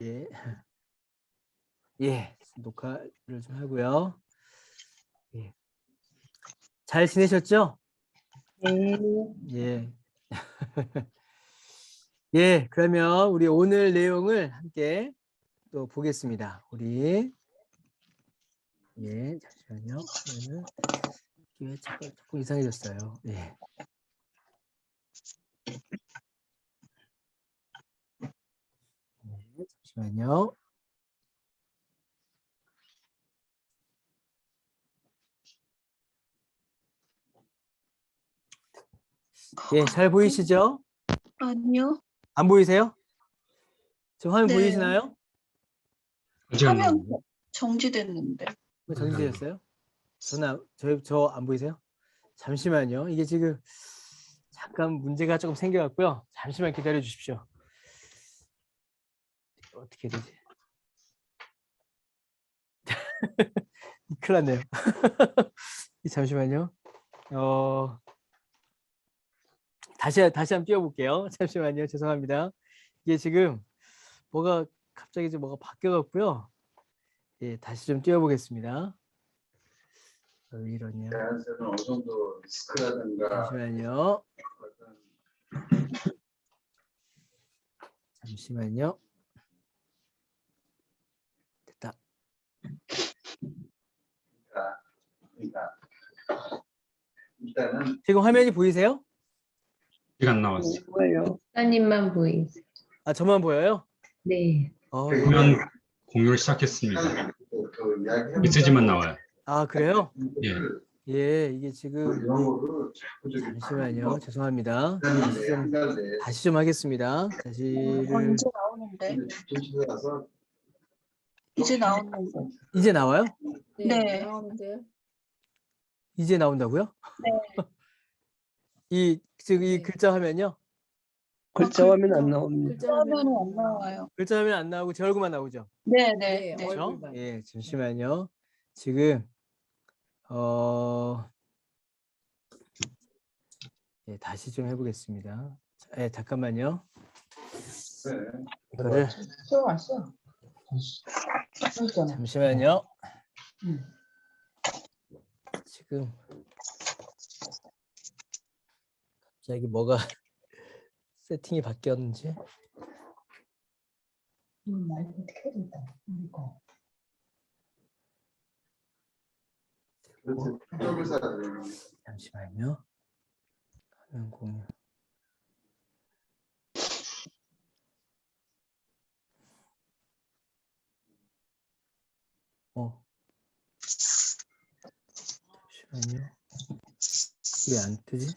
예. 예, 녹화를 좀 하고요. 예. 잘 지내셨죠? 네. 예. 예, 그러면 우리 오늘 내용을 함께 또 보겠습니다. 우리 예, 잠시만요. 그러면은 이게 조금 이상해졌어요. 예. 네, 잠시만요. 예, 잘 보이시죠? 아니요. 안 보이세요? 지금 화면 네. 보이시나요? 화면 정지됐는데. 정지되셨어요? 저 안 보이세요? 잠시만요. 이게 지금 잠깐 문제가 조금 생겨갖고요. 잠시만 기다려 주십시오. 어떻게 되지? 큰일 났네요. 잠시만요. 다시 한번 띄워볼게요. 잠시만요. 죄송합니다. 이게 지금 갑자기 좀 뭐가 바뀌어갖고요. 예, 다시 좀 띄워보겠습니다. 왜 이러냐. 자연스러운 어느 정도 리스크라든가 잠시만요. 잠시만요. 됐다. 그러니까 일단은 지금 화면이 보이세요? 안 나왔어요. 뭐예요? 하나님만 보이세요. 아, 저만 보여요? 네. 화면 공유를 시작했습니다. 그 이야기 메시지만 나와요. 아, 그래요? 예. 예, 이게 지금 잠시만요. 죄송합니다. 다시 좀 하겠습니다. 다시를 이제 나오는데. 이제 나오는데. 이제 나와요? 네. 나오는데요? 이제 나온다고요? 네. 이 네. 글자 화면요? 글자 화면 안 나옵니다. 화면은 안 나와요. 글자 화면 안 나오고 제 얼굴만 나오죠? 네, 네, 네. 네. 그렇죠? 얼굴만. 예, 잠시만요. 지금 예, 다시 좀 해보겠습니다. 예, 잠깐만요. 이거를 왔어. 잠시만요. 응. 지금 갑자기 뭐가 세팅이 바뀌었는지. 마이크 켜진다. 이거. 잠시만요. 화면 공유. 잠시만요. 왜 안 뜨지?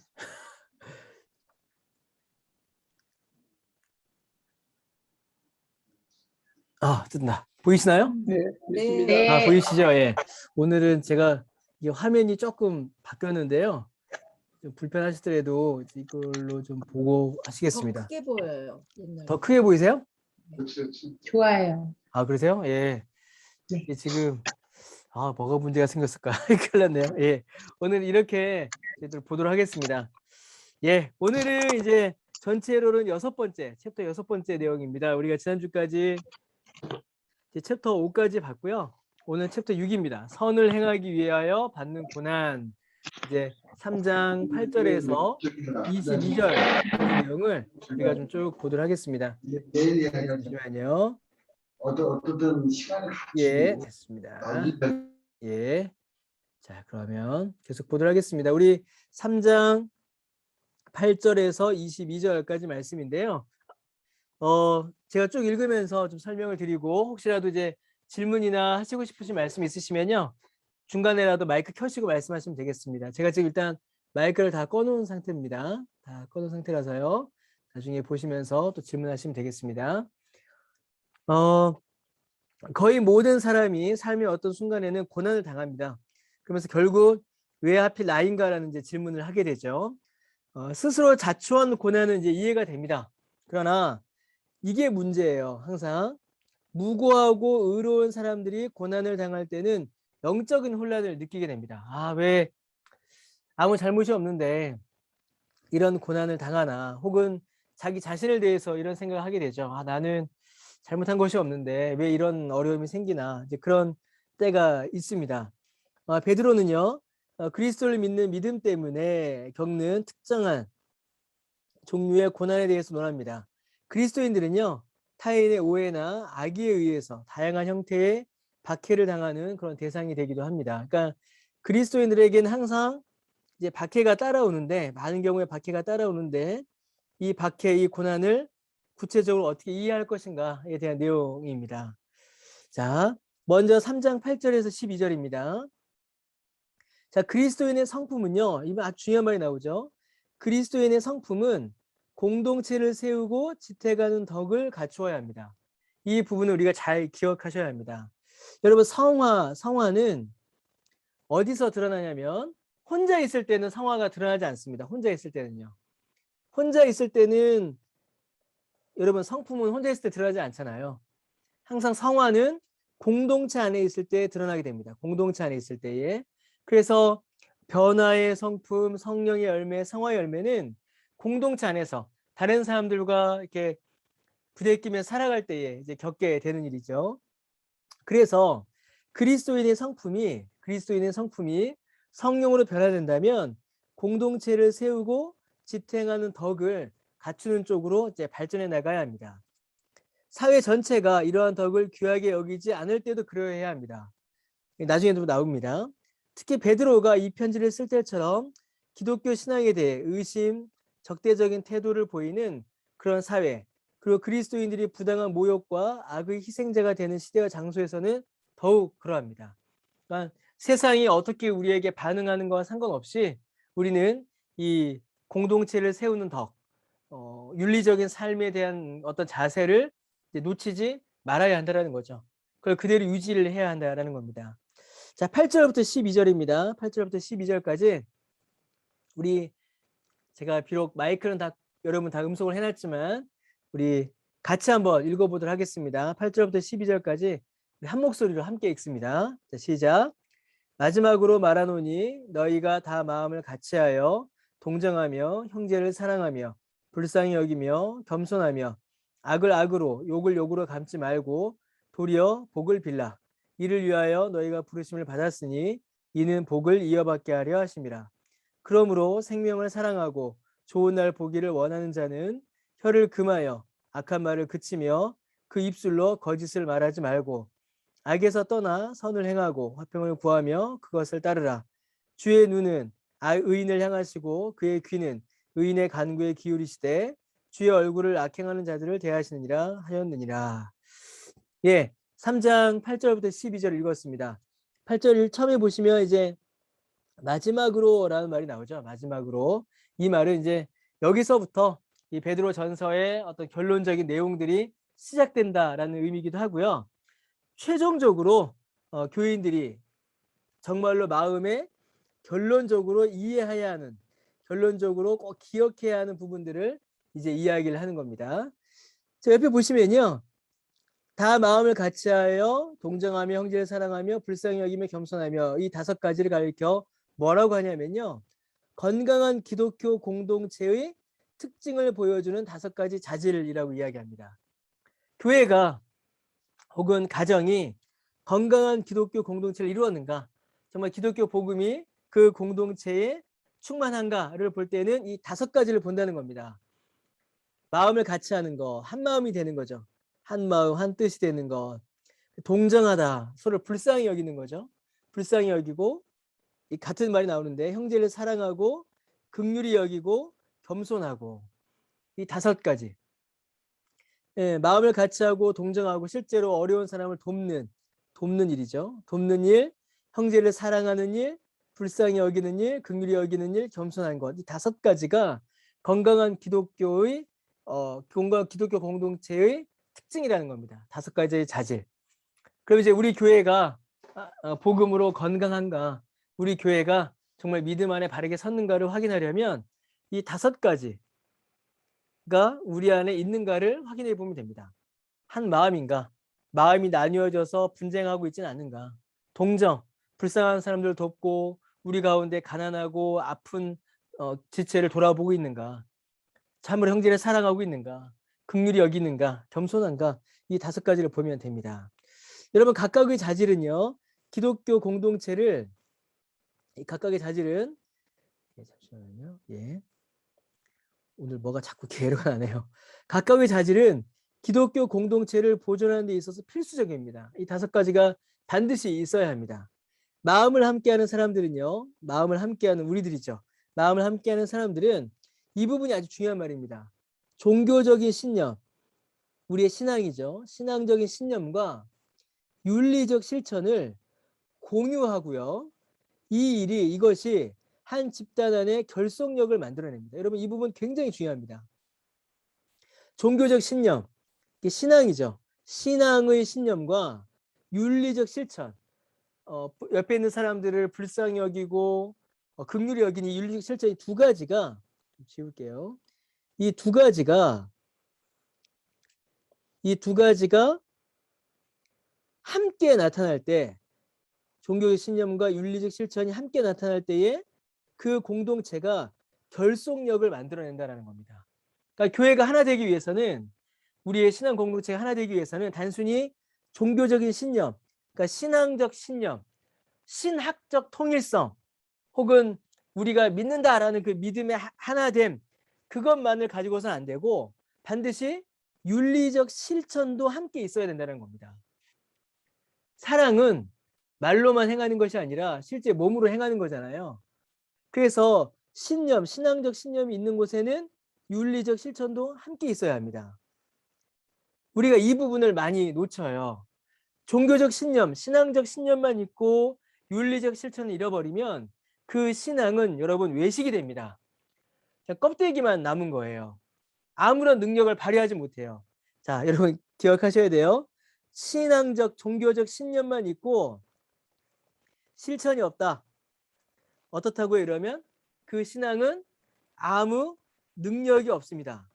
아, 뜬다. 보이시나요? 네, 있습니다. 네. 아, 보이시죠? 예. 오늘은 제가 이 화면이 조금 바뀌었는데요. 좀 불편하시더라도 이걸로 좀 보고 더 하시겠습니다. 크게 보여요. 옛날에. 더 크게 보이세요? 좋아요. 아, 그러세요? 예. 네. 이게 지금 뭐가 문제가 생겼을까? 큰일 났네요. 예. 오늘 이렇게 저희들 보도록 하겠습니다. 예. 오늘은 이제 전체로는 챕터 6번째 내용입니다. 우리가 지난주까지 이제 챕터 5까지 봤고요. 오늘 챕터 6입니다. 선을 행하기 위하여 받는 고난. 이제 3장 8절에서 22절 내용을 우리가 좀 쭉 보도록 하겠습니다. 내일 이야기하는 잠시만요. 어떤 시간을 예, 됐습니다. 예. 자, 그러면 계속 보도록 하겠습니다. 우리 3장 8절에서 22절까지 말씀인데요. 제가 쭉 읽으면서 좀 설명을 드리고 혹시라도 이제 질문이나 하시고 싶으신 말씀 있으시면요. 중간에라도 마이크 켜시고 말씀하시면 되겠습니다. 제가 지금 일단 마이크를 다 꺼놓은 상태입니다. 다 꺼놓은 상태라서요. 나중에 보시면서 또 질문하시면 되겠습니다. 거의 모든 사람이 삶의 어떤 순간에는 고난을 당합니다. 그러면서 결국 왜 하필 나인가라는 이제 질문을 하게 되죠. 스스로 자초한 고난은 이제 이해가 됩니다. 그러나 이게 문제예요. 항상 무고하고 의로운 사람들이 고난을 당할 때는 영적인 혼란을 느끼게 됩니다. 왜 아무 잘못이 없는데 이런 고난을 당하나, 혹은 자기 자신을 대해서 이런 생각을 하게 되죠. 나는 잘못한 것이 없는데 왜 이런 어려움이 생기나 이제 그런 때가 있습니다. 베드로는요, 그리스도를 믿는 믿음 때문에 겪는 특정한 종류의 고난에 대해서 논합니다. 그리스도인들은요, 타인의 오해나 악의에 의해서 다양한 형태의 박해를 당하는 그런 대상이 되기도 합니다. 그러니까 그리스도인들에게는 항상 이제 박해가 따라오는데, 많은 경우에 박해가 따라오는데, 이 박해, 이 고난을 구체적으로 어떻게 이해할 것인가에 대한 내용입니다. 자, 먼저 3장 8절에서 12절입니다. 자, 그리스도인의 성품은요, 이번 아주 중요한 말이 나오죠. 그리스도인의 성품은 공동체를 세우고 지탱하는 덕을 갖추어야 합니다. 이 부분을 우리가 잘 기억하셔야 합니다. 여러분, 성화는 어디서 드러나냐면 혼자 있을 때는 성화가 드러나지 않습니다. 혼자 있을 때는요. 혼자 있을 때는 여러분 성품은 혼자 있을 때 드러나지 않잖아요. 항상 성화는 공동체 안에 있을 때 드러나게 됩니다. 공동체 안에 있을 때에. 그래서 변화의 성품, 성령의 열매, 성화의 열매는 공동체 안에서 다른 사람들과 이렇게 부대끼며 살아갈 때에 이제 겪게 되는 일이죠. 그래서 그리스도인의 성품이 성령으로 변화된다면 공동체를 세우고 지탱하는 덕을 갖추는 쪽으로 이제 발전해 나가야 합니다. 사회 전체가 이러한 덕을 귀하게 여기지 않을 때도 그러해야 합니다. 나중에도 나옵니다. 특히 베드로가 이 편지를 쓸 때처럼 기독교 신앙에 대해 의심, 적대적인 태도를 보이는 그런 사회, 그리고 그리스도인들이 부당한 모욕과 악의 희생자가 되는 시대와 장소에서는 더욱 그러합니다. 그러니까 세상이 어떻게 우리에게 반응하는 것과 상관없이 우리는 이 공동체를 세우는 덕, 윤리적인 삶에 대한 어떤 자세를 이제 놓치지 말아야 한다는 거죠. 그걸 그대로 유지를 해야 한다는 겁니다. 자, 8절부터 12절입니다. 8절부터 12절까지 우리 제가 비록 마이크는 다 여러분 다 음성을 해놨지만 우리 같이 한번 읽어보도록 하겠습니다. 8절부터 12절까지 한 목소리로 함께 읽습니다. 자, 시작. 마지막으로 말하노니 너희가 다 마음을 같이하여 동정하며 형제를 사랑하며 불쌍히 여기며 겸손하며 악을 악으로 욕을 욕으로 갚지 말고 도리어 복을 빌라. 이를 위하여 너희가 부르심을 받았으니 이는 복을 이어받게 하려 하심이라. 그러므로 생명을 사랑하고 좋은 날 보기를 원하는 자는 혀를 금하여 악한 말을 그치며 그 입술로 거짓을 말하지 말고 악에서 떠나 선을 행하고 화평을 구하며 그것을 따르라. 주의 눈은 의인을 향하시고 그의 귀는 의인의 간구에 기울이시되 주의 얼굴을 악행하는 자들을 대하시느니라 하였느니라. 예, 3장 8절부터 12절 읽었습니다. 8절 처음에 보시면 이제 마지막으로라는 말이 나오죠. 마지막으로. 이 말은 이제 여기서부터 이 베드로 전서의 어떤 결론적인 내용들이 시작된다라는 의미이기도 하고요. 최종적으로 교인들이 정말로 마음에 결론적으로 이해해야 하는, 결론적으로 꼭 기억해야 하는 부분들을 이제 이야기를 하는 겁니다. 자, 옆에 보시면요. 다 마음을 같이하여 동정하며 형제를 사랑하며 불쌍히 여기며 겸손하며 이 5가지를 가리켜 뭐라고 하냐면요. 건강한 기독교 공동체의 특징을 보여주는 5가지 자질이라고 이야기합니다. 교회가 혹은 가정이 건강한 기독교 공동체를 이루었는가, 정말 기독교 복음이 그 공동체에 충만한가를 볼 때는 이 5가지를 본다는 겁니다. 마음을 같이 하는 거, 한 마음이 되는 거죠. 한 마음, 한 뜻이 되는 것. 동정하다, 서로 불쌍히 여기는 거죠. 불쌍히 여기고, 이 같은 말이 나오는데 형제를 사랑하고 긍휼히 여기고 겸손하고, 이 5가지. 예, 마음을 같이 하고 동정하고 실제로 어려운 사람을 돕는 일이죠. 돕는 일, 형제를 사랑하는 일, 불쌍히 여기는 일, 긍휼히 여기는 일, 겸손한 것. 이 5가지가 건강한 기독교 공동체의 특징이라는 겁니다. 5가지의 자질. 그럼 이제 우리 교회가 복음으로 건강한가, 우리 교회가 정말 믿음 안에 바르게 섰는가를 확인하려면 이 5가지가 우리 안에 있는가를 확인해 보면 됩니다. 한 마음인가, 마음이 나뉘어져서 분쟁하고 있지는 않는가, 동정, 불쌍한 사람들을 돕고 우리 가운데 가난하고 아픈 지체를 돌아보고 있는가, 참으로 형제를 사랑하고 있는가, 긍휼히 여기는가, 겸손한가, 이 5가지를 보면 됩니다. 여러분 각각의 자질은요. 기독교 공동체를 이 각각의 자질은 잠시만요. 예. 오늘 뭐가 자꾸 게으르가 나네요. 각각의 자질은 기독교 공동체를 보존하는 데 있어서 필수적입니다. 이 5가지가 반드시 있어야 합니다. 마음을 함께하는 사람들은요. 마음을 함께하는 우리들이죠. 마음을 함께하는 사람들은 이 부분이 아주 중요한 말입니다. 종교적인 신념, 우리의 신앙이죠. 신앙적인 신념과 윤리적 실천을 공유하고요. 이것이 한 집단 안에 결속력을 만들어냅니다. 여러분 이 부분 굉장히 중요합니다. 종교적 신념, 이게 신앙이죠. 신앙의 신념과 윤리적 실천, 옆에 있는 사람들을 불쌍히 여기고 긍휼히 여기는 이 윤리적 실천 이 2가지가 지울게요. 이 두 가지가 함께 나타날 때, 종교적 신념과 윤리적 실천이 함께 나타날 때에 그 공동체가 결속력을 만들어낸다는 겁니다. 그러니까 교회가 하나 되기 위해서는, 우리의 신앙 공동체가 하나 되기 위해서는 단순히 종교적인 신념, 그러니까 신앙적 신념, 신학적 통일성, 혹은 우리가 믿는다라는 그 믿음의 하나됨, 그것만을 가지고서는 안 되고 반드시 윤리적 실천도 함께 있어야 된다는 겁니다. 사랑은 말로만 행하는 것이 아니라 실제 몸으로 행하는 거잖아요. 그래서 신념, 신앙적 신념이 있는 곳에는 윤리적 실천도 함께 있어야 합니다. 우리가 이 부분을 많이 놓쳐요. 종교적 신념, 신앙적 신념만 있고 윤리적 실천을 잃어버리면 그 신앙은 여러분 외식이 됩니다. 그냥 껍데기만 남은 거예요. 아무런 능력을 발휘하지 못해요. 자, 여러분 기억하셔야 돼요. 신앙적, 종교적 신념만 있고 실천이 없다. 어떻다고요? 이러면 그 신앙은 아무 능력이 없습니다.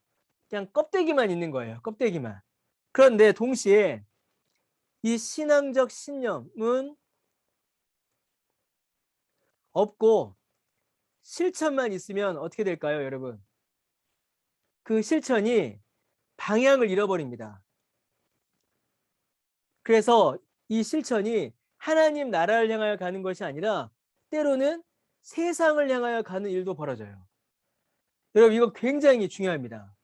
그냥 껍데기만 있는 거예요. 껍데기만. 그런데 동시에 이 신앙적 신념은 없고 실천만 있으면 어떻게 될까요, 여러분? 그 실천이 방향을 잃어버립니다. 그래서 이 실천이 하나님 나라를 향하여 가는 것이 아니라 때로는 세상을 향하여 가는 일도 벌어져요. 여러분 이거 굉장히 중요합니다.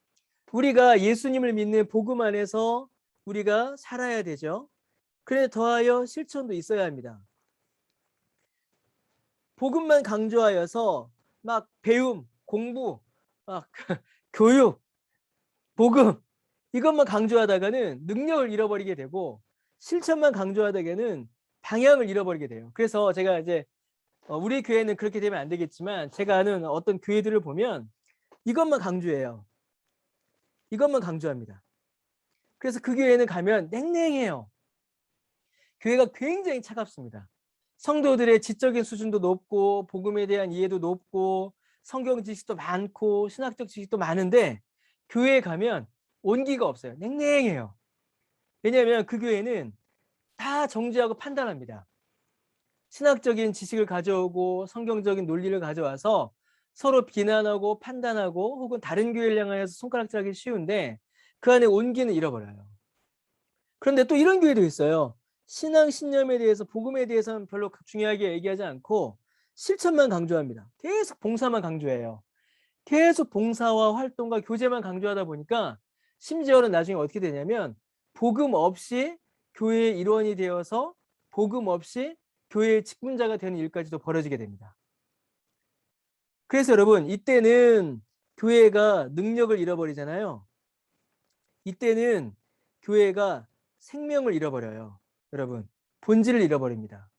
우리가 예수님을 믿는 복음 안에서 우리가 살아야 되죠. 그래 더하여 실천도 있어야 합니다. 복음만 강조하여서 막 배움, 공부, 막 교육, 복음 이것만 강조하다가는 능력을 잃어버리게 되고 실천만 강조하다가는 방향을 잃어버리게 돼요. 그래서 제가 이제 우리 교회는 그렇게 되면 안 되겠지만 제가 아는 어떤 교회들을 보면 이것만 강조해요. 이것만 강조합니다. 그래서 그 교회는 가면 냉랭해요. 교회가 굉장히 차갑습니다. 성도들의 지적인 수준도 높고 복음에 대한 이해도 높고 성경 지식도 많고 신학적 지식도 많은데 교회에 가면 온기가 없어요. 냉랭해요. 왜냐하면 그 교회는 다 정죄하고 판단합니다. 신학적인 지식을 가져오고 성경적인 논리를 가져와서 서로 비난하고 판단하고 혹은 다른 교회를 향하여서 손가락질하기 쉬운데 그 안에 온기는 잃어버려요. 그런데 또 이런 교회도 있어요. 신앙 신념에 대해서 복음에 대해서는 별로 중요하게 얘기하지 않고 실천만 강조합니다. 계속 봉사만 강조해요. 계속 봉사와 활동과 교제만 강조하다 보니까 심지어는 나중에 어떻게 되냐면 복음 없이 교회의 일원이 되어서 복음 없이 교회의 직분자가 되는 일까지도 벌어지게 됩니다. 그래서 여러분 이때는 교회가 능력을 잃어버리잖아요. 이때는 교회가 생명을 잃어버려요. 여러분 본질을 잃어버립니다.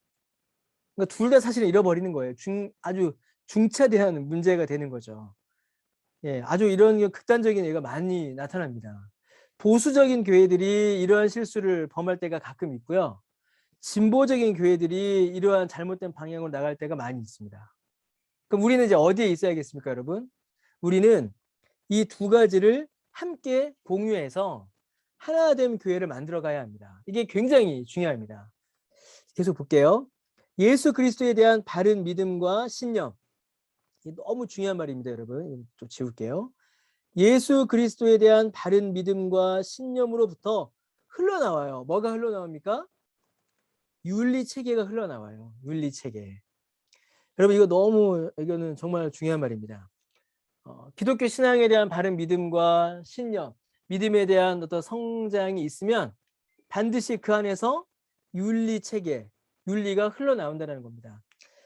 그러니까 둘 다 사실은 잃어버리는 거예요. 아주 중차대한 문제가 되는 거죠. 예, 아주 이런 극단적인 예가 많이 나타납니다. 보수적인 교회들이 이러한 실수를 범할 때가 가끔 있고요. 진보적인 교회들이 이러한 잘못된 방향으로 나갈 때가 많이 있습니다. 그럼 우리는 이제 어디에 있어야겠습니까, 여러분? 우리는 이 2가지를 함께 공유해서 하나 된 교회를 만들어 가야 합니다. 이게 굉장히 중요합니다. 계속 볼게요. 예수 그리스도에 대한 바른 믿음과 신념. 이게 너무 중요한 말입니다, 여러분. 좀 지울게요. 예수 그리스도에 대한 바른 믿음과 신념으로부터 흘러나와요. 뭐가 흘러나옵니까? 윤리 체계가 흘러나와요. 윤리 체계. 여러분 이거 너무 이거는 정말 중요한 말입니다. 기독교 신앙에 대한 바른 믿음과 신념, 믿음에 대한 어떤 성장이 있으면 반드시 그 안에서 윤리 체계, 윤리가 흘러나온다는 겁니다.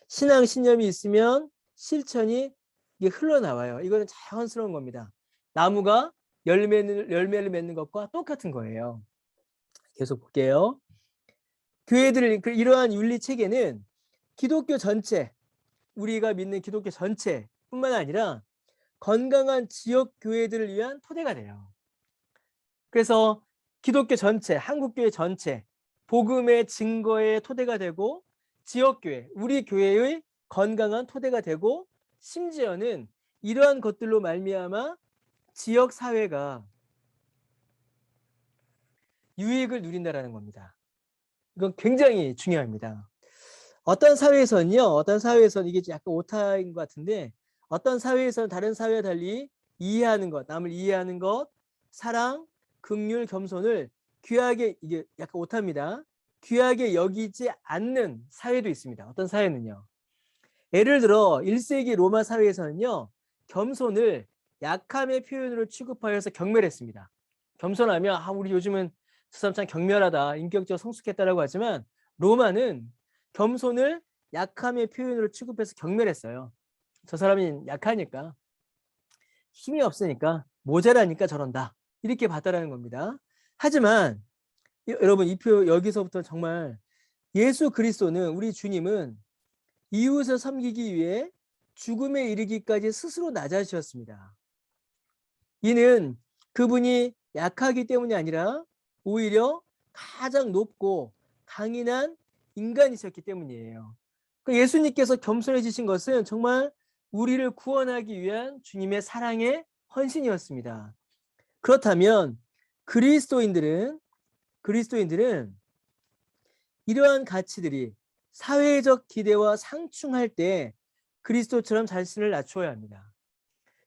신앙 신념이 있으면 실천이 이게 흘러나와요. 이거는 자연스러운 겁니다. 나무가 열매를 맺는 것과 똑같은 거예요. 계속 볼게요. 교회들 이러한 윤리 체계는 기독교 전체, 우리가 믿는 기독교 전체뿐만 아니라 건강한 지역 교회들을 위한 토대가 돼요. 그래서 기독교 전체, 한국교회 전체, 복음의 증거의 토대가 되고 지역교회, 우리 교회의 건강한 토대가 되고 심지어는 이러한 것들로 말미암아 지역사회가 유익을 누린다는 겁니다. 이건 굉장히 중요합니다. 어떤 사회에서는 이게 약간 오타인 것 같은데 어떤 사회에서는 다른 사회와 달리 이해하는 것, 남을 이해하는 것, 사랑, 긍휼, 겸손을 귀하게, 이게 약간 오타입니다. 귀하게 여기지 않는 사회도 있습니다. 어떤 사회는요. 예를 들어 1세기 로마 사회에서는요. 겸손을 약함의 표현으로 취급하여서 경멸했습니다. 겸손하면 우리 요즘은 저 사람 참 경멸하다, 인격적으로 성숙했다라고 하지만 로마는 겸손을 약함의 표현으로 취급해서 경멸했어요. 저 사람이 약하니까, 힘이 없으니까, 모자라니까 저런다. 이렇게 봤다라는 겁니다. 하지만 여러분 이 표 여기서부터 정말 예수 그리스도는, 우리 주님은 이웃을 섬기기 위해 죽음에 이르기까지 스스로 낮아지셨습니다. 이는 그분이 약하기 때문이 아니라 오히려 가장 높고 강인한 인간이셨기 때문이에요. 예수님께서 겸손해지신 것은 정말 우리를 구원하기 위한 주님의 사랑의 헌신이었습니다. 그렇다면 그리스도인들은 이러한 가치들이 사회적 기대와 상충할 때 그리스도처럼 자신을 낮추어야 합니다.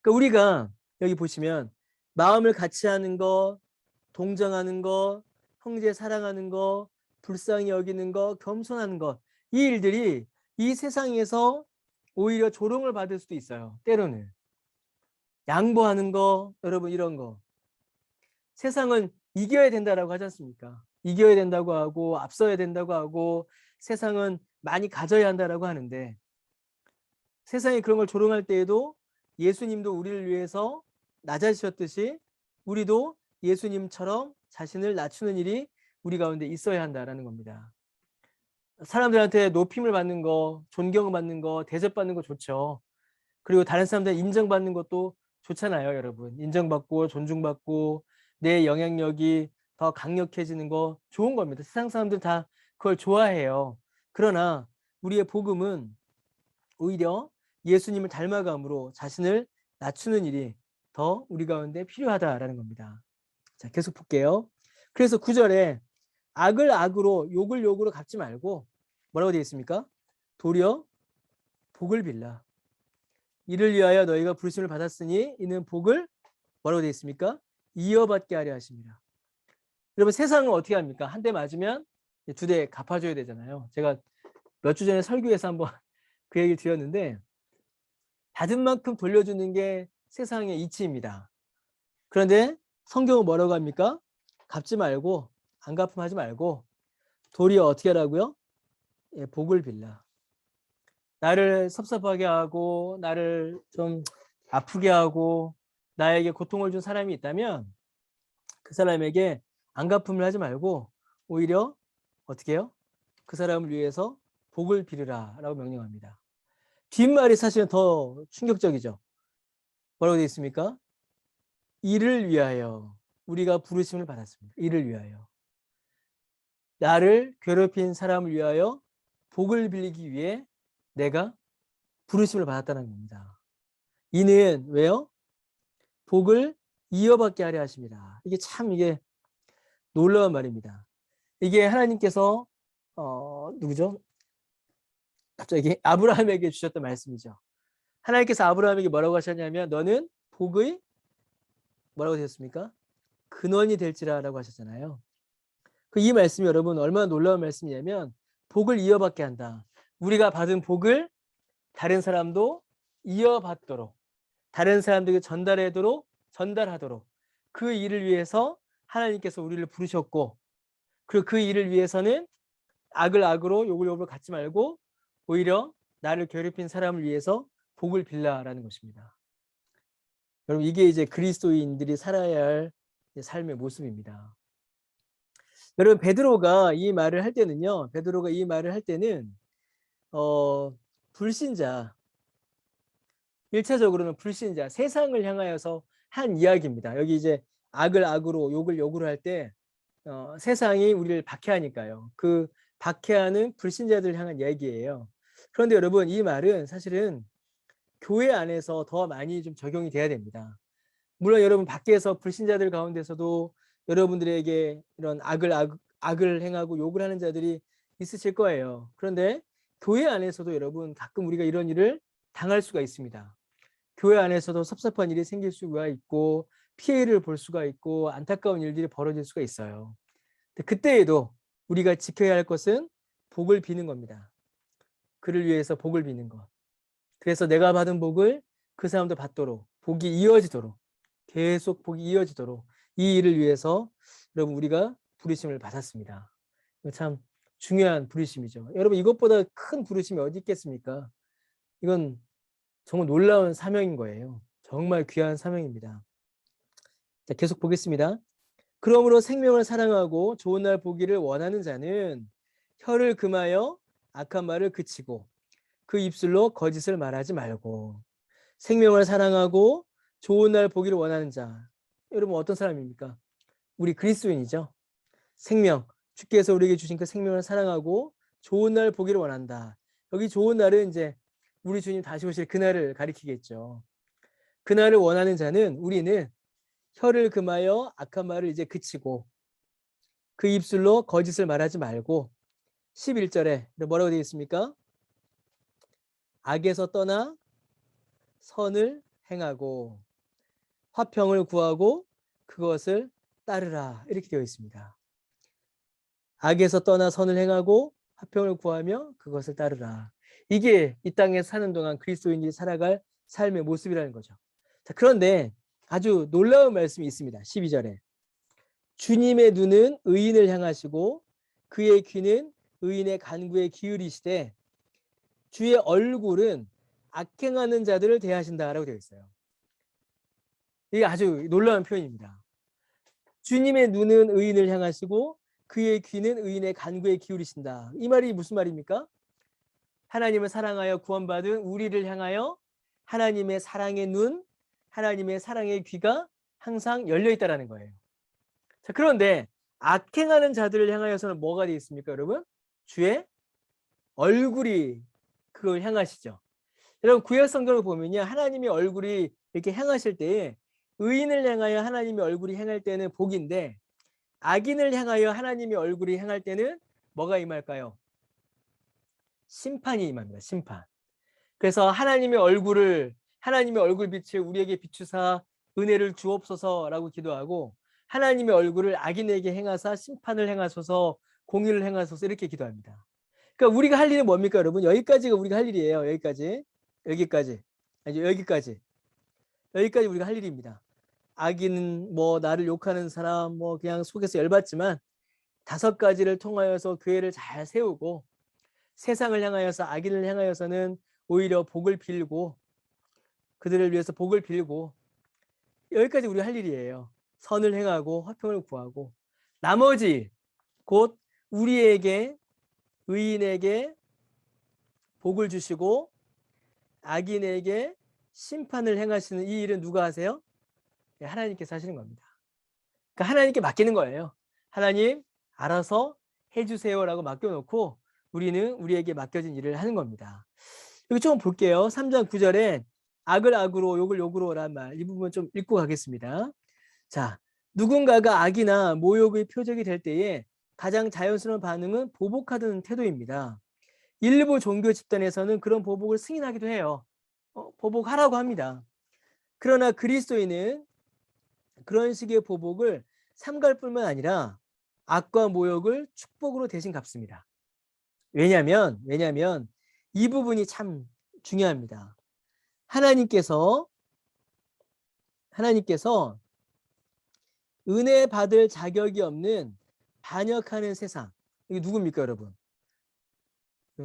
그러니까 우리가 여기 보시면 마음을 같이 하는 것, 동정하는 것, 형제 사랑하는 것, 불쌍히 여기는 것, 겸손하는 것, 이 일들이 이 세상에서 오히려 조롱을 받을 수도 있어요. 때로는 양보하는 거, 여러분 이런 거, 세상은 이겨야 된다라고 하지 않습니까? 이겨야 된다고 하고 앞서야 된다고 하고 세상은 많이 가져야 한다라고 하는데, 세상이 그런 걸 조롱할 때에도 예수님도 우리를 위해서 낮아지셨듯이 우리도 예수님처럼 자신을 낮추는 일이 우리 가운데 있어야 한다라는 겁니다. 사람들한테 높임을 받는 거, 존경을 받는 거, 대접받는 거 좋죠. 그리고 다른 사람들 인정받는 것도 좋잖아요, 여러분. 인정받고 존중받고 내 영향력이 더 강력해지는 거 좋은 겁니다. 세상 사람들 다 그걸 좋아해요. 그러나 우리의 복음은 오히려 예수님을 닮아감으로 자신을 낮추는 일이 더 우리 가운데 필요하다라는 겁니다. 자, 계속 볼게요. 그래서 9절에 악을 악으로 욕을 욕으로 갚지 말고 뭐라고 되어 있습니까? 도리어 복을 빌라. 이를 위하여 너희가 부르심을 받았으니 이는 복을 뭐라고 되어 있습니까? 이어받게 하려 하십니다. 여러분 세상은 어떻게 합니까? 한 대 맞으면 2대 갚아줘야 되잖아요. 제가 몇 주 전에 설교에서 한번 그 얘기를 드렸는데 받은 만큼 돌려주는 게 세상의 이치입니다. 그런데 성경은 뭐라고 합니까? 갚지 말고 안 갚음하지 말고 도리어 어떻게 하라고요? 예, 복을 빌라. 나를 섭섭하게 하고 나를 좀 아프게 하고 나에게 고통을 준 사람이 있다면 그 사람에게 안 갚음을 하지 말고 오히려 어떻게 해요? 그 사람을 위해서 복을 빌으라 라고 명령합니다. 뒷말이 사실은 더 충격적이죠. 뭐라고 되어 있습니까? 이를 위하여 우리가 부르심을 받았습니다. 이를 위하여. 나를 괴롭힌 사람을 위하여 복을 빌리기 위해 내가 부르심을 받았다는 겁니다. 이는 왜요? 복을 이어받게 하려 하십니다. 이게 참 이게 놀라운 말입니다. 이게 하나님께서 누구죠? 갑자기 아브라함에게 주셨던 말씀이죠. 하나님께서 아브라함에게 뭐라고 하셨냐면 너는 복의 뭐라고 되었습니까? 근원이 될지라라고 하셨잖아요. 이 말씀이 여러분 얼마나 놀라운 말씀이냐면 복을 이어받게 한다. 우리가 받은 복을 다른 사람도 이어받도록, 다른 사람들에게 전달하도록 그 일을 위해서 하나님께서 우리를 부르셨고, 그리고 그 일을 위해서는 악을 악으로 욕을 욕으로 갖지 말고 오히려 나를 괴롭힌 사람을 위해서 복을 빌라라는 것입니다. 여러분, 이게 이제 그리스도인들이 살아야 할 삶의 모습입니다. 여러분, 베드로가 이 말을 할 때는요, 불신자, 1차적으로는 불신자, 세상을 향하여서 한 이야기입니다. 여기 이제 악을 악으로 욕을 욕으로 할 때 세상이 우리를 박해하니까요. 그 박해하는 불신자들 향한 이야기예요. 그런데 여러분, 이 말은 사실은 교회 안에서 더 많이 좀 적용이 돼야 됩니다. 물론 여러분 밖에서 불신자들 가운데서도 여러분들에게 이런 악을 행하고 욕을 하는 자들이 있으실 거예요. 그런데 교회 안에서도 여러분 가끔 우리가 이런 일을 당할 수가 있습니다. 교회 안에서도 섭섭한 일이 생길 수가 있고 피해를 볼 수가 있고 안타까운 일들이 벌어질 수가 있어요. 그때에도 우리가 지켜야 할 것은 복을 비는 겁니다. 그를 위해서 복을 비는 것. 그래서 내가 받은 복을 그 사람도 받도록, 복이 이어지도록, 계속 복이 이어지도록 이 일을 위해서 여러분 우리가 부르심을 받았습니다. 참 중요한 부르심이죠. 여러분, 이것보다 큰 부르심이 어디 있겠습니까? 이건 정말 놀라운 사명인 거예요. 정말 귀한 사명입니다. 자, 계속 보겠습니다. 그러므로 생명을 사랑하고 좋은 날 보기를 원하는 자는 혀를 금하여 악한 말을 그치고 그 입술로 거짓을 말하지 말고. 생명을 사랑하고 좋은 날 보기를 원하는 자, 여러분 어떤 사람입니까? 우리 그리스도인이죠. 생명, 주께서 우리에게 주신 그 생명을 사랑하고 좋은 날 보기를 원한다. 여기 좋은 날은 이제 우리 주님 다시 오실 그날을 가리키겠죠. 그날을 원하는 자는, 우리는 혀를 금하여 악한 말을 이제 그치고 그 입술로 거짓을 말하지 말고, 11절에 뭐라고 되어 있습니까? 악에서 떠나 선을 행하고 화평을 구하고 그것을 따르라, 이렇게 되어 있습니다. 악에서 떠나 선을 행하고 화평을 구하며 그것을 따르라. 이게 이 땅에 사는 동안 그리스도인이 살아갈 삶의 모습이라는 거죠. 자, 그런데 아주 놀라운 말씀이 있습니다. 12절에 주님의 눈은 의인을 향하시고 그의 귀는 의인의 간구에 기울이시되 주의 얼굴은 악행하는 자들을 대하신다라고 되어 있어요. 이게 아주 놀라운 표현입니다. 주님의 눈은 의인을 향하시고 그의 귀는 의인의 간구에 기울이신다. 이 말이 무슨 말입니까? 하나님을 사랑하여 구원받은 우리를 향하여 하나님의 사랑의 눈, 하나님의 사랑의 귀가 항상 열려 있다라는 거예요. 자, 그런데 악행하는 자들을 향하여서는 뭐가 되어 있습니까, 여러분? 주의 얼굴이 그걸 향하시죠. 여러분, 구약 성경을 보면요, 하나님의 얼굴이 이렇게 향하실 때에 의인을 향하여 하나님의 얼굴이 향할 때는 복인데, 악인을 향하여 하나님의 얼굴이 향할 때는 뭐가 임할까요? 심판이 임합니다. 심판. 그래서 하나님의 얼굴 빛을 우리에게 비추사 은혜를 주옵소서라고 기도하고, 하나님의 얼굴을 악인에게 행하사 심판을 행하소서, 공의를 행하소서, 이렇게 기도합니다. 그러니까 우리가 할 일은 뭡니까, 여러분? 여기까지가 우리가 할 일이에요. 여기까지 우리가 할 일입니다. 악인은 뭐 나를 욕하는 사람, 뭐 그냥 속에서 열받지만 5가지를 통하여서 교회를 잘 세우고, 세상을 향하여서, 악인을 향하여서는 오히려 복을 빌고, 그들을 위해서 복을 빌고, 여기까지 우리가 할 일이에요. 선을 행하고 화평을 구하고, 나머지 곧 우리에게, 의인에게 복을 주시고 악인에게 심판을 행하시는 이 일은 누가 하세요? 하나님께서 하시는 겁니다. 그러니까 하나님께 맡기는 거예요. 하나님 알아서 해주세요라고 맡겨놓고 우리는 우리에게 맡겨진 일을 하는 겁니다. 여기 좀 볼게요. 3장 9절에 악을 악으로 욕을 욕으로 라는 말, 이 부분 좀 읽고 가겠습니다. 자, 누군가가 악이나 모욕의 표적이 될 때에 가장 자연스러운 반응은 보복하는 태도입니다. 일부 종교 집단에서는 그런 보복을 승인하기도 해요. 보복하라고 합니다. 그러나 그리스도인은 그런 식의 보복을 삼갈 뿐만 아니라 악과 모욕을 축복으로 대신 갚습니다. 왜냐하면 이 부분이 참 중요합니다. 하나님께서 은혜 받을 자격이 없는 반역하는 세상, 이게 누굽니까 여러분?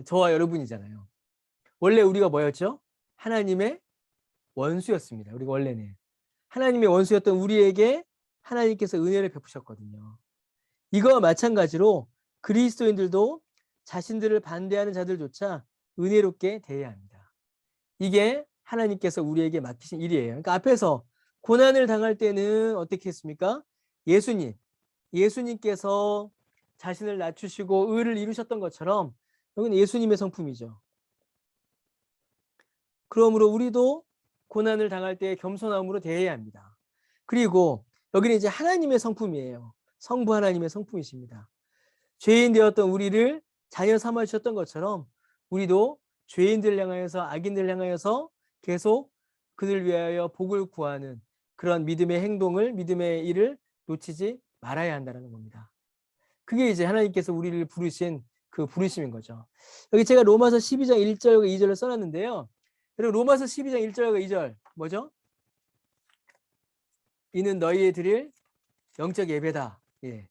저와 여러분이잖아요. 원래 우리가 뭐였죠? 하나님의 원수였습니다. 우리가 원래는 하나님의 원수였던 우리에게 하나님께서 은혜를 베푸셨거든요. 이거와 마찬가지로 그리스도인들도 자신들을 반대하는 자들조차 은혜롭게 대해야 합니다. 이게 하나님께서 우리에게 맡기신 일이에요. 그러니까 앞에서 고난을 당할 때는 어떻게 했습니까? 예수님께서 자신을 낮추시고 의를 이루셨던 것처럼 여기는 예수님의 성품이죠. 그러므로 우리도 고난을 당할 때 겸손함으로 대해야 합니다. 그리고 여기는 이제 하나님의 성품이에요. 성부 하나님의 성품이십니다. 죄인 되었던 우리를 자녀 삼아 주셨던 것처럼 우리도 죄인들 향하여서 악인들 향하여서 계속 그들 위하여 복을 구하는 그런 믿음의 행동을 믿음의 일을 놓치지 말아야 한다는 겁니다. 그게 이제 하나님께서 우리를 부르신 그 부르심인 거죠. 여기 제가 로마서 12장 1절과 2절을 써놨는데요. 여러분 로마서 12장 1절과 2절 뭐죠? 이는 너희의 드릴 영적 예배다. 예.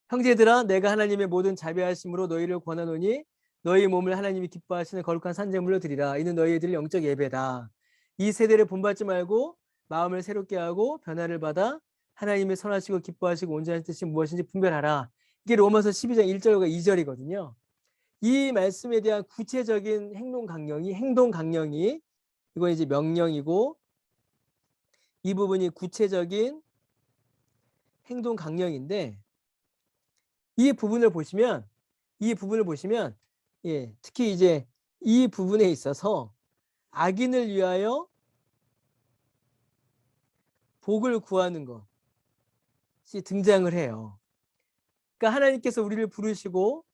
형제들아 내가 하나님의 모든 자비하심으로 너희를 권하노니 너희 몸을 하나님이 기뻐하시는 거룩한 산제물로 드리라. 이는 너희의 드릴 영적 예배다. 이 세대를 본받지 말고 마음을 새롭게 하고 변화를 받아 하나님의 선하시고 기뻐하시고 온전한 뜻이 무엇인지 분별하라. 이게 로마서 12장 1절과 2절이거든요. 이 말씀에 대한 구체적인 행동 강령이 이건 이제 명령이고 이 부분이 구체적인 행동 강령인데 이 부분을 보시면 예, 특히 이제 이 부분에 있어서 악인을 위하여 복을 구하는 것이 등장을 해요. 그러니까 하나님께서 우리를 부르시고